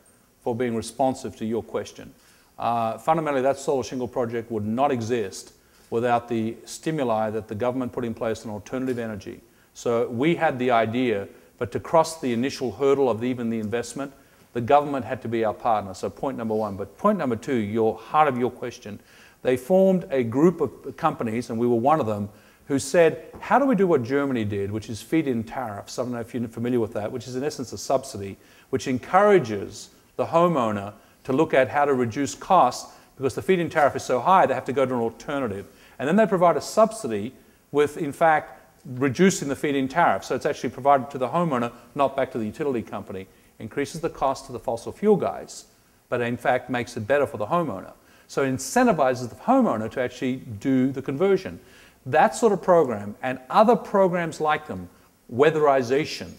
for being responsive to your question. Fundamentally, that solar shingle project would not exist without the stimuli that the government put in place on alternative energy. So we had the idea, but to cross the initial hurdle of even the investment, the government had to be our partner. So point number one. But point number two, heart of your question, they formed a group of companies, and we were one of them, who said, how do we do what Germany did, which is feed-in tariffs? I don't know if you're familiar with that, which is in essence a subsidy, which encourages the homeowner to look at how to reduce costs, because the feed-in tariff is so high, they have to go to an alternative. And then they provide a subsidy with, in fact, reducing the feed-in tariff. So it's actually provided to the homeowner, not back to the utility company. Increases the cost to the fossil fuel guys, but in fact makes it better for the homeowner. So it incentivizes the homeowner to actually do the conversion. That sort of program and other programs like them, weatherization.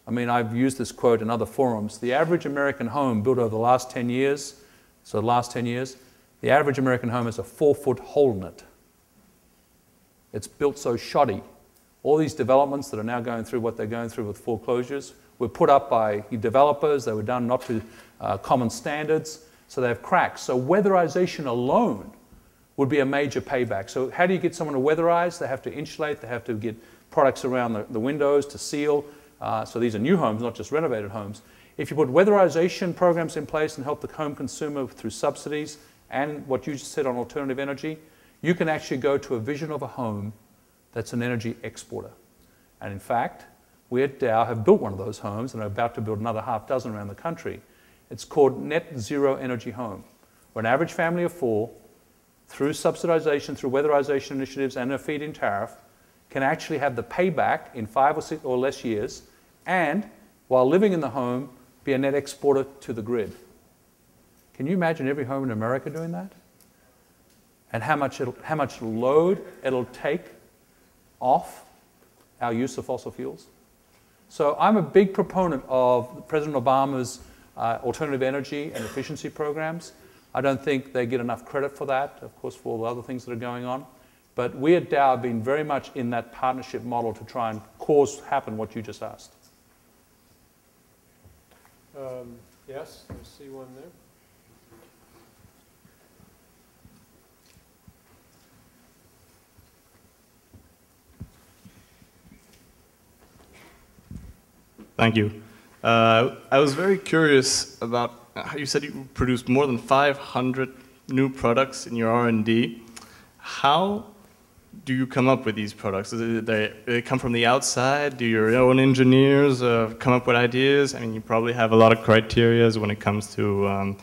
I mean, I've used this quote in other forums. The average American home built over the last 10 years, the average American home has a 4-foot hole in it. It's built so shoddy. All these developments that are now going through what they're going through with foreclosures were put up by developers. They were done not to common standards, so they have cracks. So weatherization alone would be a major payback. So how do you get someone to weatherize? They have to insulate. They have to get products around the windows to seal. So these are new homes, not just renovated homes. If you put weatherization programs in place and help the home consumer through subsidies and what you just said on alternative energy, you can actually go to a vision of a home that's an energy exporter. And in fact, we at Dow have built one of those homes and are about to build another half dozen around the country. It's called Net Zero Energy Home, where an average family of 4, through subsidization, through weatherization initiatives and a feed-in tariff, can actually have the payback in 5 or 6 or less years, and while living in the home, be a net exporter to the grid. Can you imagine every home in America doing that? And how much load it'll take off our use of fossil fuels? So I'm a big proponent of President Obama's alternative energy and efficiency programs. I don't think they get enough credit for that, of course, for all the other things that are going on. But we at Dow have been very much in that partnership model to try and happen what you just asked. Yes, I see one there. Thank you. I was very curious about how you said you produced more than 500 new products in your R&D. How do you come up with these products? Do they come from the outside? Do your own engineers come up with ideas? I mean, you probably have a lot of criteria when it comes to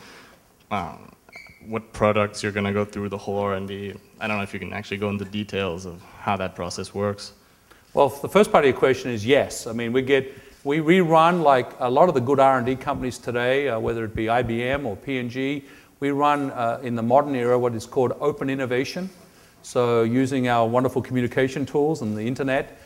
what products you're going to go through the whole R&D. I don't know if you can actually go into details of how that process works. Well, the first part of your question is yes. I mean, we run like a lot of the good R&D companies today, whether it be IBM or P&G. We run in the modern era what is called open innovation. So using our wonderful communication tools and the internet,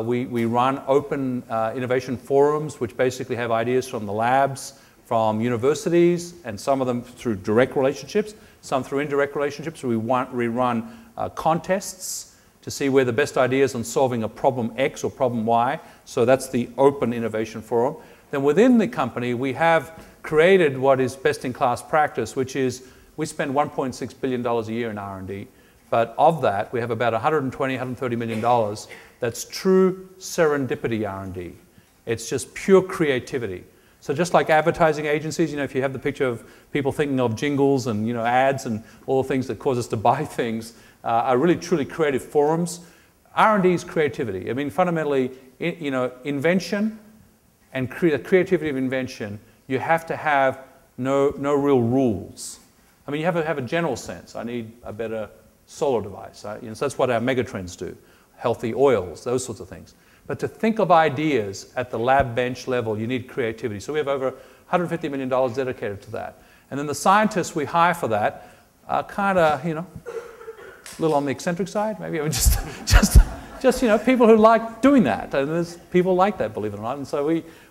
we run open innovation forums, which basically have ideas from the labs, from universities, and some of them through direct relationships, some through indirect relationships. We run contests to see where the best ideas on solving a problem X or problem Y. So that's the open innovation forum. Then within the company, we have created what is best-in-class practice, which is we spend $1.6 billion a year in R&D. But of that, we have about $120, $130 million that's true serendipity R&D. It's just pure creativity. So just like advertising agencies, if you have the picture of people thinking of jingles and ads and all the things that cause us to buy things, are really truly creative forums. R&D is creativity. I mean, fundamentally, invention and creativity of invention, you have to have no real rules. I mean, you have to have a general sense. I need a better solar device. So that's what our megatrends do. Healthy oils, those sorts of things. But to think of ideas at the lab bench level, you need creativity. So we have over $150 million dedicated to that. And then the scientists we hire for that are kind of, a little on the eccentric side, maybe. I mean, just people who like doing that. And there's people like that, believe it or not. And so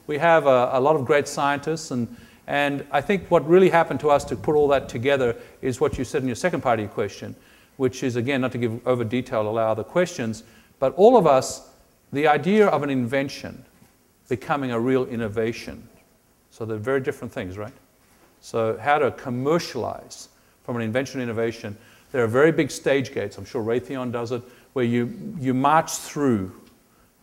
we have a lot of great scientists. And I think what really happened to us to put all that together is what you said in your second part of your question, which is, again, not to give over detail, allow other questions, but all of us, the idea of an invention becoming a real innovation. So they're very different things, right? So how to commercialize from an invention innovation. There are very big stage gates. I'm sure Raytheon does it, where you march through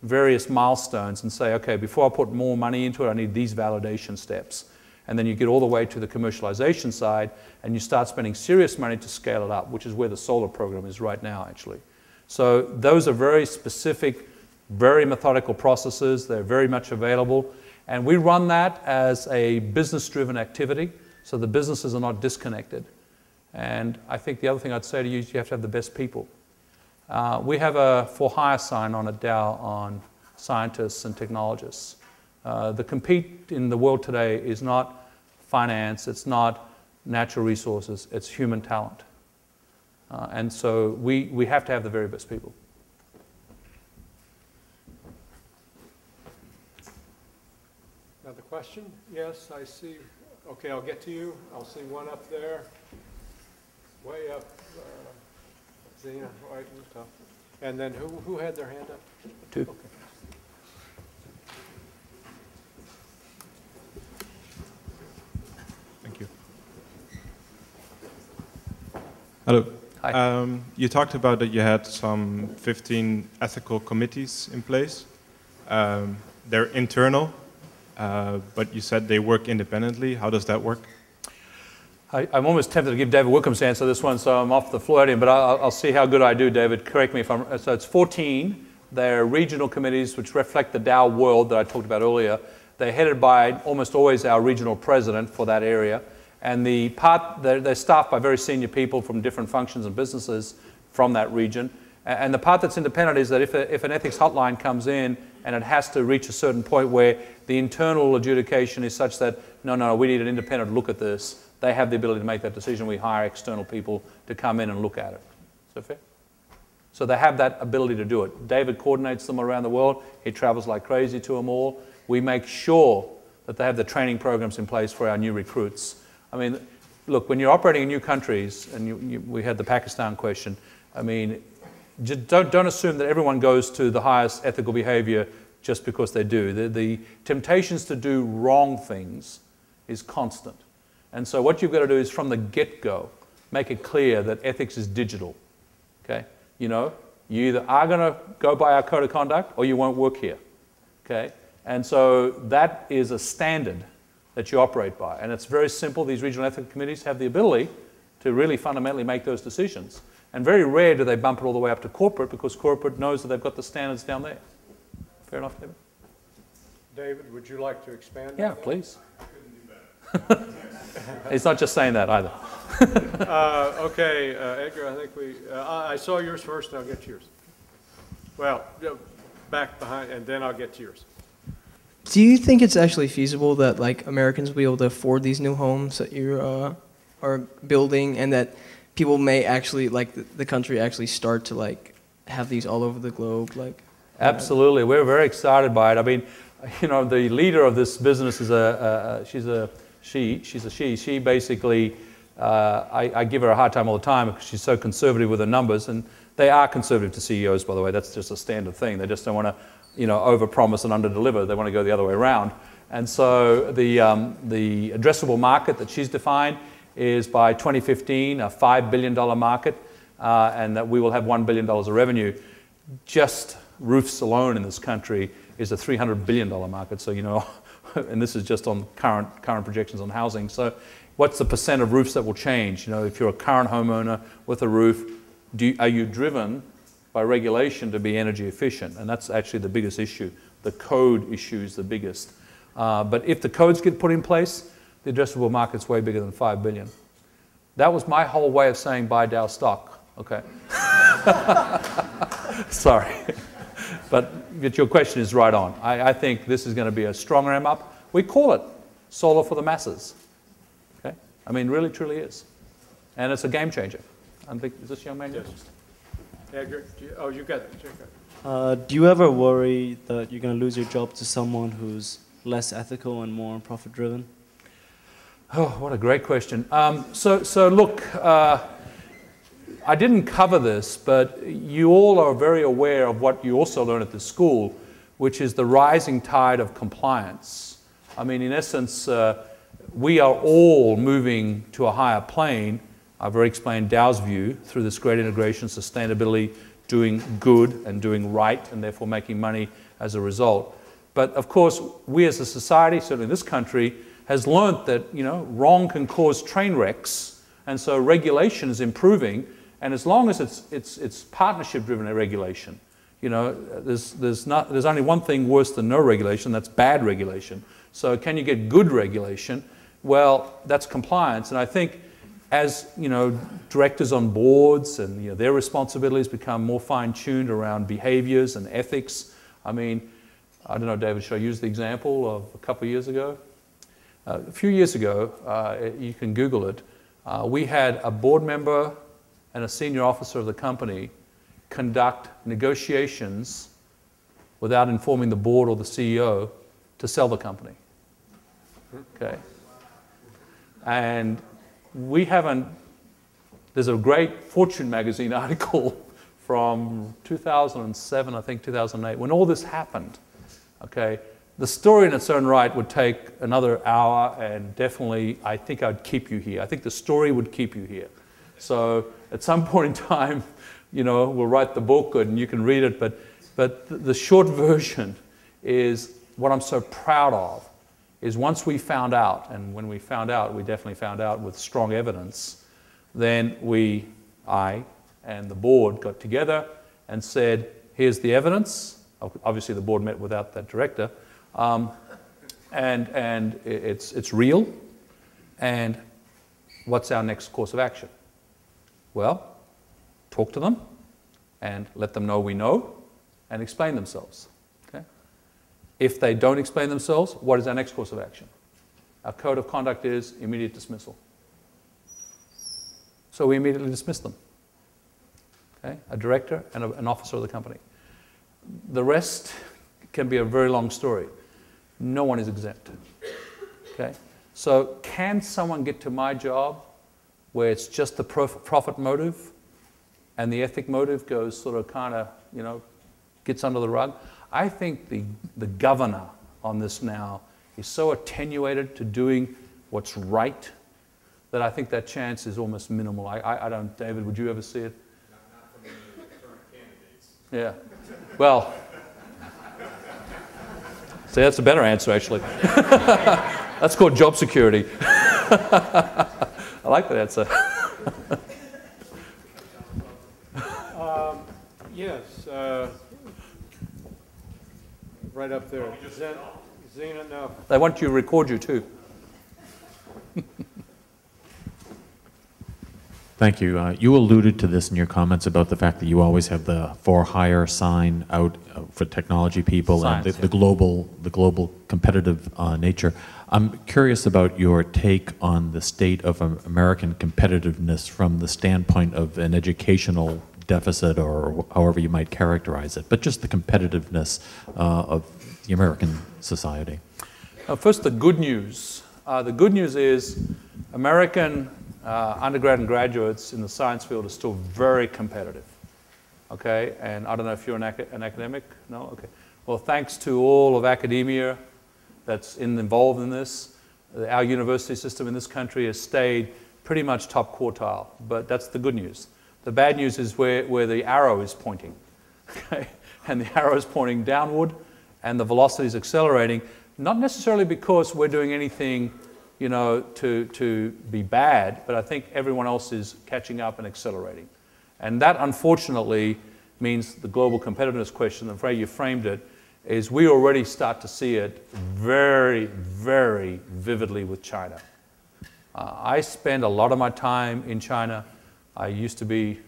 various milestones and say, okay, before I put more money into it, I need these validation steps. And then you get all the way to the commercialization side, and you start spending serious money to scale it up, which is where the solar program is right now, actually. So those are very specific, very methodical processes. They're very much available. And we run that as a business-driven activity, so the businesses are not disconnected. And I think the other thing I'd say to you is you have to have the best people. We have a for-hire sign on at Dow on scientists and technologists. The compete in the world today is not finance, it's not natural resources, it's human talent. And so we have to have the very best people. Another question? Yes, I see. Okay, I'll get to you. I'll see one up there. Way up. Zena, right in the top. And then who had their hand up? Two. Okay. Thank you. Hello. Hi. You talked about that you had some 15 ethical committees in place. They're internal, but you said they work independently. How does that work? I'm almost tempted to give David Wickham's answer this one, so I'm off the floor at him, but I'll see how good I do, David. Correct me if I'm... So it's 14. They're regional committees which reflect the Dow world that I talked about earlier. They're headed by almost always our regional president for that area. And they're staffed by very senior people from different functions and businesses from that region. And the part that's independent is that if an ethics hotline comes in and it has to reach a certain point where the internal adjudication is such that, no, we need an independent look at this, they have the ability to make that decision. We hire external people to come in and look at it. Is that fair? So they have that ability to do it. David coordinates them around the world. He travels like crazy to them all. We make sure that they have the training programs in place for our new recruits. I mean, look, when you're operating in new countries, and we had the Pakistan question, I mean, just don't assume that everyone goes to the highest ethical behavior just because they do. The temptations to do wrong things is constant. And so what you've got to do is from the get-go, make it clear that ethics is digital, okay? You either are going to go by our code of conduct or you won't work here, okay? And so that is a standard that you operate by. And it's very simple. These regional ethics committees have the ability to really fundamentally make those decisions. And very rare do they bump it all the way up to corporate because corporate knows that they've got the standards down there. Fair enough, David? David, would you like to expand on Yeah, that? please. He's not just saying that either. Okay, Edgar, I think I saw yours first, and I'll get yours. Well, back behind, and then I'll get to yours. Do you think it's actually feasible that like Americans will be able to afford these new homes that you are building, and that people may actually, like the country actually start to like have these all over the globe? Like, absolutely, we're very excited by it. I mean, the leader of this business is she's a she. She basically, I give her a hard time all the time because she's so conservative with her numbers, and they are conservative to CEOs, by the way. That's just a standard thing. They just don't want to, overpromise and underdeliver. They want to go the other way around. And so the addressable market that she's defined is by 2015 a $5 billion market, and that we will have $1 billion of revenue. Just roofs alone in this country is a $300 billion market. So and this is just on current projections on housing. So what's the percent of roofs that will change? You know, if you're a current homeowner with a roof, are you driven by regulation to be energy efficient? And that's actually the biggest issue. The code issue is the biggest. But if the codes get put in place, the addressable market's way bigger than 5 billion. That was my whole way of saying buy Dow stock. Okay. Sorry. But your question is right on. I think this is going to be a strong ramp up. We call it solar for the masses. Okay. I mean, really, truly is. And it's a game changer. I think, is this young man? Yes. Edgar, you got it. Do you ever worry that you're going to lose your job to someone who's less ethical and more profit-driven? Oh, what a great question. So look, I didn't cover this, but you all are very aware of what you also learn at the school, which is the rising tide of compliance. I mean, in essence, we are all moving to a higher plane. I've already explained Dow's view through this great integration, sustainability, doing good and doing right, and therefore making money as a result. But of course, we as a society, certainly this country, has learnt that, you know, wrong can cause train wrecks, and so regulation is improving. And as long as it's partnership-driven regulation, you know, there's only one thing worse than no regulation. That's bad regulation. So can you get good regulation? Well, that's compliance. And I think as, you know, directors on boards and, you know, their responsibilities become more fine-tuned around behaviors and ethics. I mean, I don't know, David, should I use the example of a couple of years ago? A few years ago, you can Google it, we had a board member and a senior officer of the company conduct negotiations without informing the board or the CEO to sell the company. Okay. And we haven't, there's a great Fortune magazine article from 2007, I think 2008, when all this happened. Okay. The story in its own right would take another hour, and definitely I think I'd keep you here. I think the story would keep you here. So at some point in time, you know, we'll write the book and you can read it, but the short version is what I'm so proud of is once we found out, and when we found out, we definitely found out with strong evidence, then I and the board got together and said, here's the evidence. Obviously the board met without that director, and it's real, and what's our next course of action? Well, talk to them and let them know we know and explain themselves. Okay? If they don't explain themselves, what is our next course of action? Our code of conduct is immediate dismissal. So we immediately dismiss them. Okay? A director and an officer of the company. The rest can be a very long story. No one is exempt. Okay? So can someone get to my job where it's just the profit motive and the ethic motive goes sort of kind of, you know, gets under the rug? I think the governor on this now is so attenuated to doing what's right that I think that chance is almost minimal. I don't, David, would you ever see it? Not from any of the current candidates. Yeah. Well, see, that's a better answer, actually. That's called job security. I like that answer. Yes, right up there. Zena, no. They want you to record you too. Thank you. You alluded to this in your comments about the fact that you always have the for hire sign out for technology people. Science, and the global competitive nature. I'm curious about your take on the state of American competitiveness from the standpoint of an educational deficit, or however you might characterize it, but just the competitiveness of the American society. First, the good news. The good news is American undergrad and graduates in the science field are still very competitive. Okay, and I don't know if you're an academic. No? Okay. Well, thanks to all of academia that's involved in this, our university system in this country has stayed pretty much top quartile, but that's the good news. The bad news is where the arrow is pointing, okay? And the arrow is pointing downward and the velocity is accelerating. Not necessarily because we're doing anything, you know, to be bad, but I think everyone else is catching up and accelerating. And that, unfortunately, means the global competitiveness question, the way you framed it, is we already start to see it very, very vividly with China. I spend a lot of my time in China. I used to be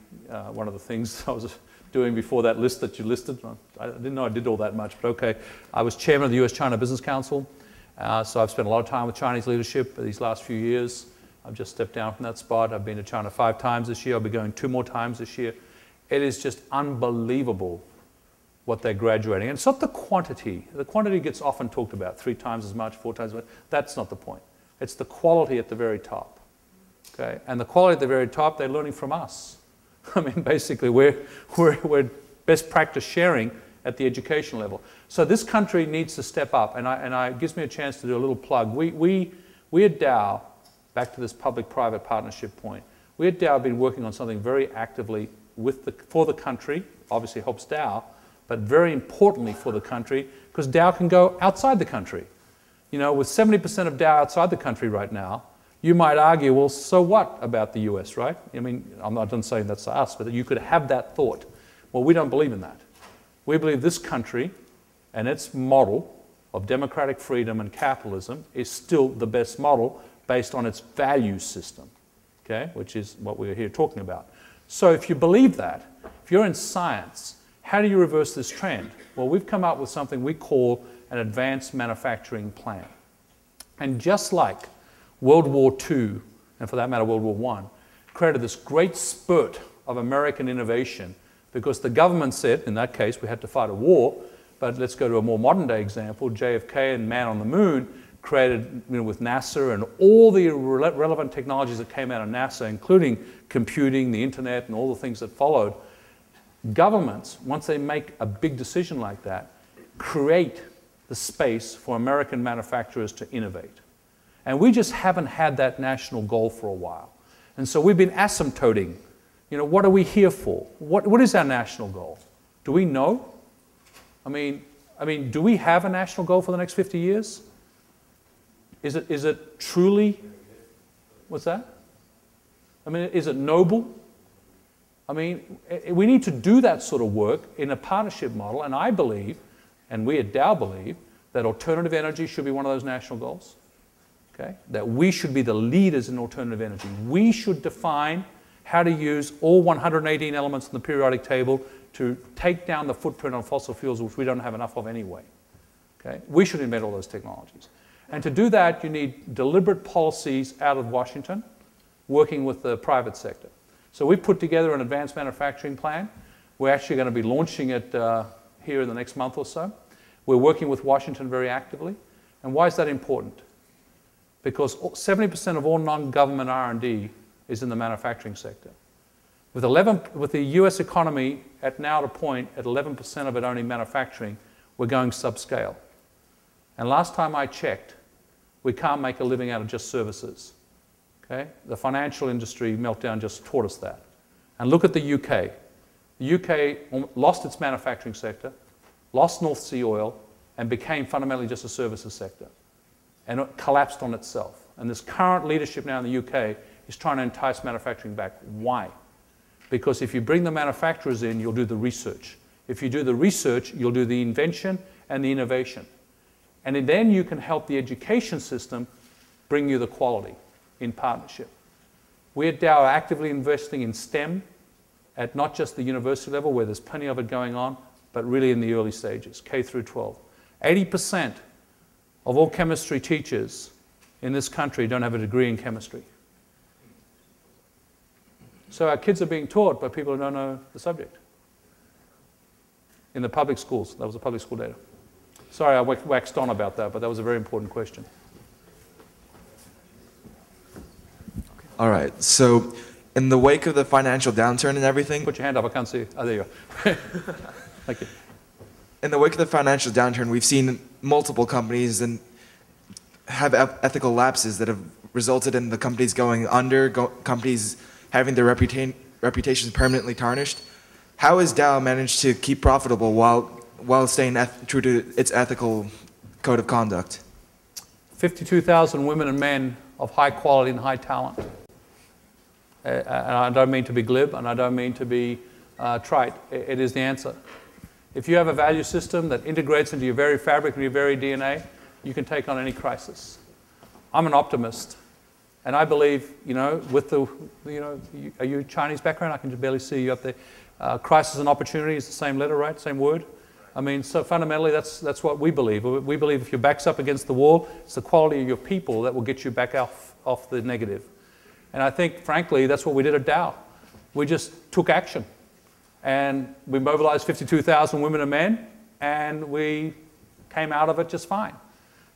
one of the things I was doing before that list that you listed. I didn't know I did all that much, but okay. I was chairman of the US-China Business Council, so I've spent a lot of time with Chinese leadership these last few years. I've just stepped down from that spot. I've been to China 5 times this year. I'll be going 2 more times this year. It is just unbelievable what they're graduating. And it's not the quantity. The quantity gets often talked about, 3 times as much, 4 times as much. That's not the point. It's the quality at the very top. Okay? And the quality at the very top, they're learning from us. I mean, basically, we're best practice sharing at the education level. So this country needs to step up, and it gives me a chance to do a little plug. We at Dow, back to this public-private partnership point, we at Dow have been working on something very actively for the country, obviously helps Dow, but very importantly for the country, because Dow can go outside the country. You know, with 70% of Dow outside the country right now, you might argue, well, so what about the US, right? I mean, I'm not saying that's us, but you could have that thought. Well, we don't believe in that. We believe this country and its model of democratic freedom and capitalism is still the best model based on its value system, okay, which is what we're here talking about. So if you believe that, if you're in science, how do you reverse this trend? Well, we've come up with something we call an advanced manufacturing plan. And just like World War II, and for that matter World War I, created this great spurt of American innovation because the government said, in that case, we had to fight a war, but let's go to a more modern day example, JFK and Man on the Moon created, you know, with NASA and all the relevant technologies that came out of NASA, including computing, the internet, and all the things that followed. Governments, once they make a big decision like that, create the space for American manufacturers to innovate. And we just haven't had that national goal for a while. And so we've been asymptoting. You know, what are we here for? What is our national goal? Do we know? I mean, do we have a national goal for the next 50 years? Is it truly, what's that? I mean, is it noble? I mean, we need to do that sort of work in a partnership model, and I believe, and we at Dow believe, that alternative energy should be one of those national goals. Okay? That we should be the leaders in alternative energy. We should define how to use all 118 elements in the periodic table to take down the footprint on fossil fuels, which we don't have enough of anyway. Okay? We should invent all those technologies. And to do that, you need deliberate policies out of Washington, working with the private sector. So we've put together an advanced manufacturing plan. We're actually going to be launching it here in the next month or so. We're working with Washington very actively. And why is that important? Because 70% of all non-government R&D is in the manufacturing sector. With the US economy at now at a point at 11% of it only manufacturing, we're going subscale. And last time I checked, we can't make a living out of just services. Okay? The financial industry meltdown just taught us that. And look at the UK. The UK lost its manufacturing sector, lost North Sea oil, and became fundamentally just a services sector. And it collapsed on itself. And this current leadership now in the UK is trying to entice manufacturing back. Why? Because if you bring the manufacturers in, you'll do the research. If you do the research, you'll do the invention and the innovation. And then you can help the education system bring you the quality in partnership. We at Dow are actively investing in STEM at not just the university level, where there's plenty of it going on, but really in the early stages, K through 12. 80% of all chemistry teachers in this country don't have a degree in chemistry. So our kids are being taught by people who don't know the subject. In the public schools, that was the public school data. Sorry, I waxed on about that, but that was a very important question. All right, so in the wake of the financial downturn and everything... Put your hand up, I can't see you. Oh, there you go. Thank you. In the wake of the financial downturn, we've seen multiple companies and have ethical lapses that have resulted in the companies going under, companies having their reputations permanently tarnished. How has Dow managed to keep profitable while staying true to its ethical code of conduct? 52,000 women and men of high quality and high talent. And I don't mean to be glib, and I don't mean to be trite. It is the answer. If you have a value system that integrates into your very fabric and your very DNA, you can take on any crisis. I'm an optimist, and I believe, with the, are you Chinese background? I can just barely see you up there. Crisis and opportunity is the same letter, right? Same word. I mean, so fundamentally, that's what we believe. We believe if your back's up against the wall, it's the quality of your people that will get you back off the negative. And I think, frankly, that's what we did at Dow. We just took action. And we mobilized 52,000 women and men, and we came out of it just fine.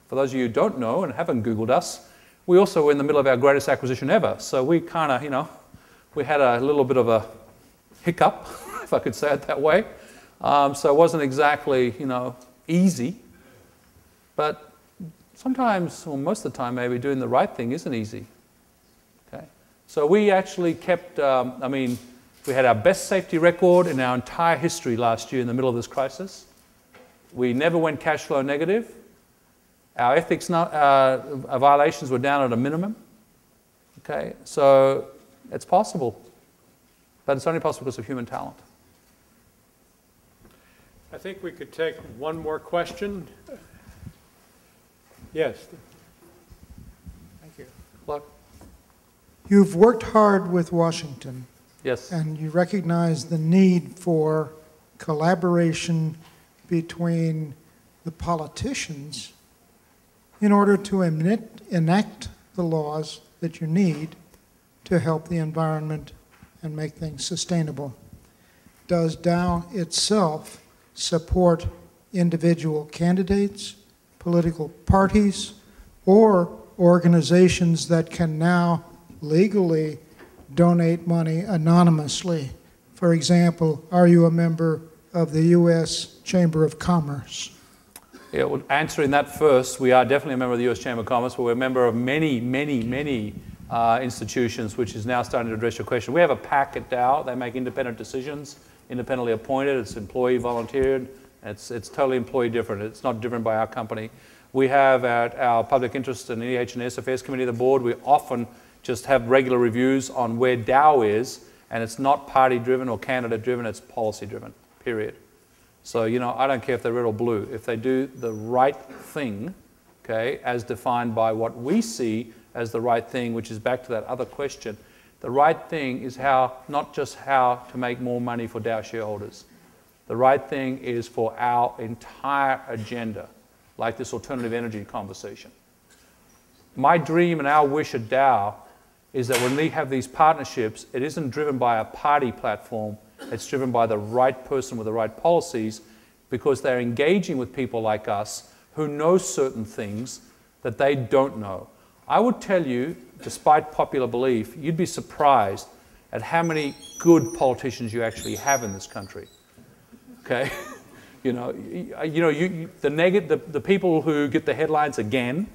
For those of you who don't know and haven't Googled us, we also were in the middle of our greatest acquisition ever. So we kind of, we had a little bit of a hiccup, if I could say it that way. So it wasn't exactly, easy. But sometimes, or most of the time maybe, doing the right thing isn't easy. Okay? So we actually kept, we had our best safety record in our entire history last year in the middle of this crisis. We never went cash flow negative. Our ethics violations were down at a minimum. Okay, so it's possible, but it's only possible because of human talent. I think we could take one more question. Yes. Thank you. Look. You've worked hard with Washington. Yes. And you recognize the need for collaboration between the politicians in order to enact the laws that you need to help the environment and make things sustainable. Does Dow itself support individual candidates, political parties, or organizations that can now legally donate money anonymously? For example, are you a member of the U.S. Chamber of Commerce? Yeah, well, answering that first, we are definitely a member of the U.S. Chamber of Commerce, but we're a member of many, many, many institutions, which is now starting to address your question. We have a PAC at Dow. They make independent decisions, independently appointed. It's employee volunteered. It's totally employee different. It's not driven by our company. We have at our Public Interest and EH&S Affairs Committee of the board, we often just have regular reviews on where Dow is, and it's not party-driven or candidate-driven, it's policy-driven, period. So, I don't care if they're red or blue. If they do the right thing, okay, as defined by what we see as the right thing, which is back to that other question, the right thing is not just how to make more money for Dow shareholders. The right thing is for our entire agenda, like this alternative energy conversation. My dream and our wish at Dow is that when we have these partnerships, it isn't driven by a party platform, it's driven by the right person with the right policies, because they're engaging with people like us who know certain things that they don't know. I would tell you, despite popular belief, you'd be surprised at how many good politicians you actually have in this country. Okay? The people who get the headlines again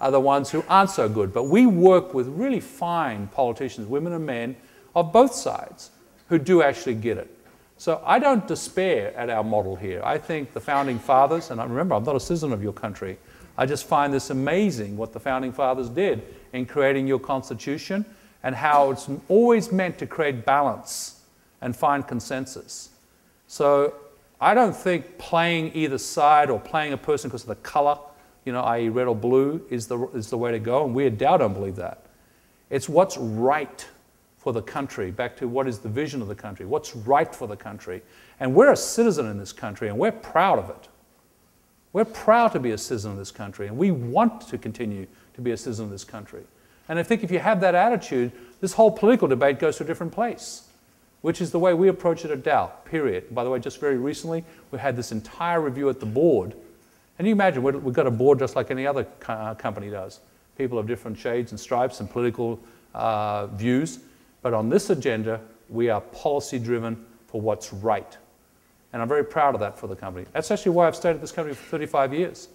are the ones who aren't so good. But we work with really fine politicians, women and men, of both sides, who do actually get it. So I don't despair at our model here. I think the Founding Fathers, and remember, I'm not a citizen of your country, I just find this amazing what the Founding Fathers did in creating your Constitution and how it's always meant to create balance and find consensus. So I don't think playing either side or playing a person because of the color, i.e. red or blue, is the way to go, and we at Dow don't believe that. It's what's right for the country, back to what is the vision of the country, what's right for the country. And we're a citizen in this country, and we're proud of it. We're proud to be a citizen of this country, and we want to continue to be a citizen of this country. And I think if you have that attitude, this whole political debate goes to a different place, which is the way we approach it at Dow, period. By the way, just very recently, we had this entire review at the board. And you imagine, we've got a board just like any other company does. People of different shades and stripes and political views. But on this agenda, we are policy-driven for what's right. And I'm very proud of that for the company. That's actually why I've stayed at this company for 35 years.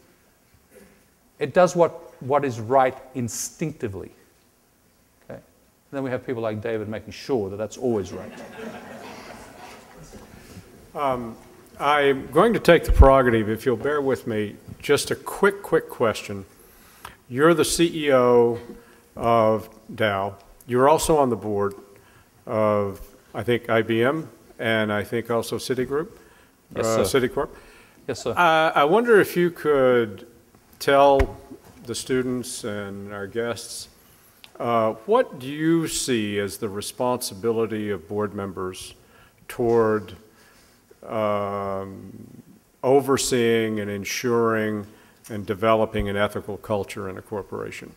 It does what is right instinctively. Okay? And then we have people like David making sure that that's always right. I'm going to take the prerogative, if you'll bear with me, just a quick question. You're the CEO of Dow. You're also on the board of, I think, IBM, and I think also Citigroup. Yes, sir. Citicorp. Yes, sir. I wonder if you could tell the students and our guests, what do you see as the responsibility of board members toward overseeing and ensuring and developing an ethical culture in a corporation?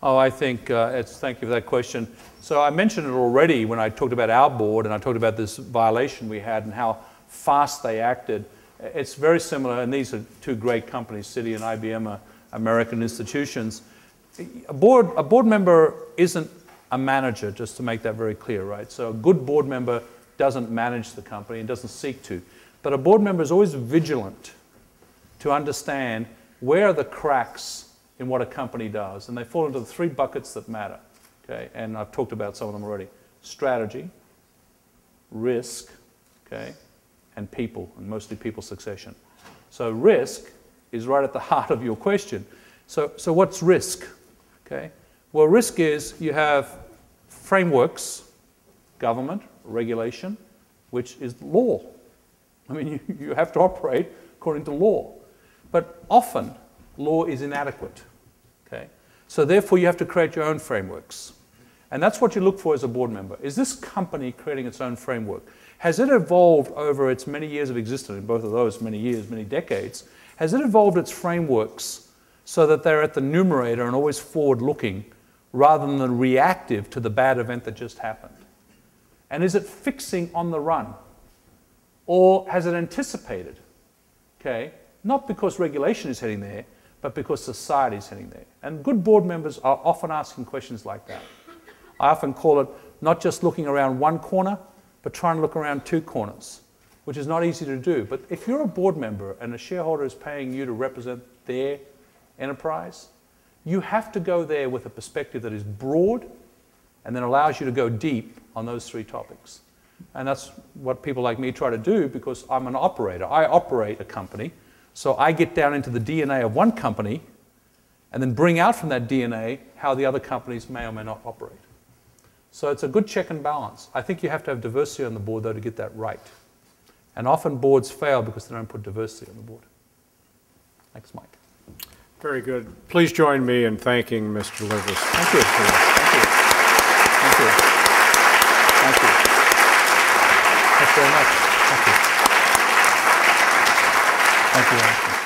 Oh, I think, thank you for that question. So I mentioned it already when I talked about our board and I talked about this violation we had and how fast they acted. It's very similar, and these are two great companies, Citi and IBM, are American institutions. A board member isn't a manager, just to make that very clear, right? So a good board member doesn't manage the company and doesn't seek to. But a board member is always vigilant to understand where are the cracks in what a company does. And they fall into the three buckets that matter, okay? And I've talked about some of them already. Strategy, risk, okay, and people, and mostly people succession. So risk is right at the heart of your question. So what's risk? Okay? Well, risk is you have frameworks, government, regulation, which is law. I mean, you have to operate according to law. But often, law is inadequate. Okay? So therefore, you have to create your own frameworks. And that's what you look for as a board member. Is this company creating its own framework? Has it evolved over its many years of existence, in both of those many years, many decades? Has it evolved its frameworks so that they're at the numerator and always forward-looking rather than reactive to the bad event that just happened? And is it fixing on the run? Or has it anticipated? Okay? Not because regulation is heading there, but because society is heading there. And good board members are often asking questions like that. I often call it not just looking around one corner, but trying to look around two corners, which is not easy to do. But if you're a board member and a shareholder is paying you to represent their enterprise, you have to go there with a perspective that is broad and then allows you to go deep on those three topics. And that's what people like me try to do because I'm an operator. I operate a company, so I get down into the DNA of one company and then bring out from that DNA how the other companies may or may not operate. So it's a good check and balance. I think you have to have diversity on the board, though, to get that right. And often boards fail because they don't put diversity on the board. Thanks, Mike. Very good. Please join me in thanking Mr. Liveris. Thank you. Thank you. Thank you. Thank you. Thanks very much. Thank you. Thank you.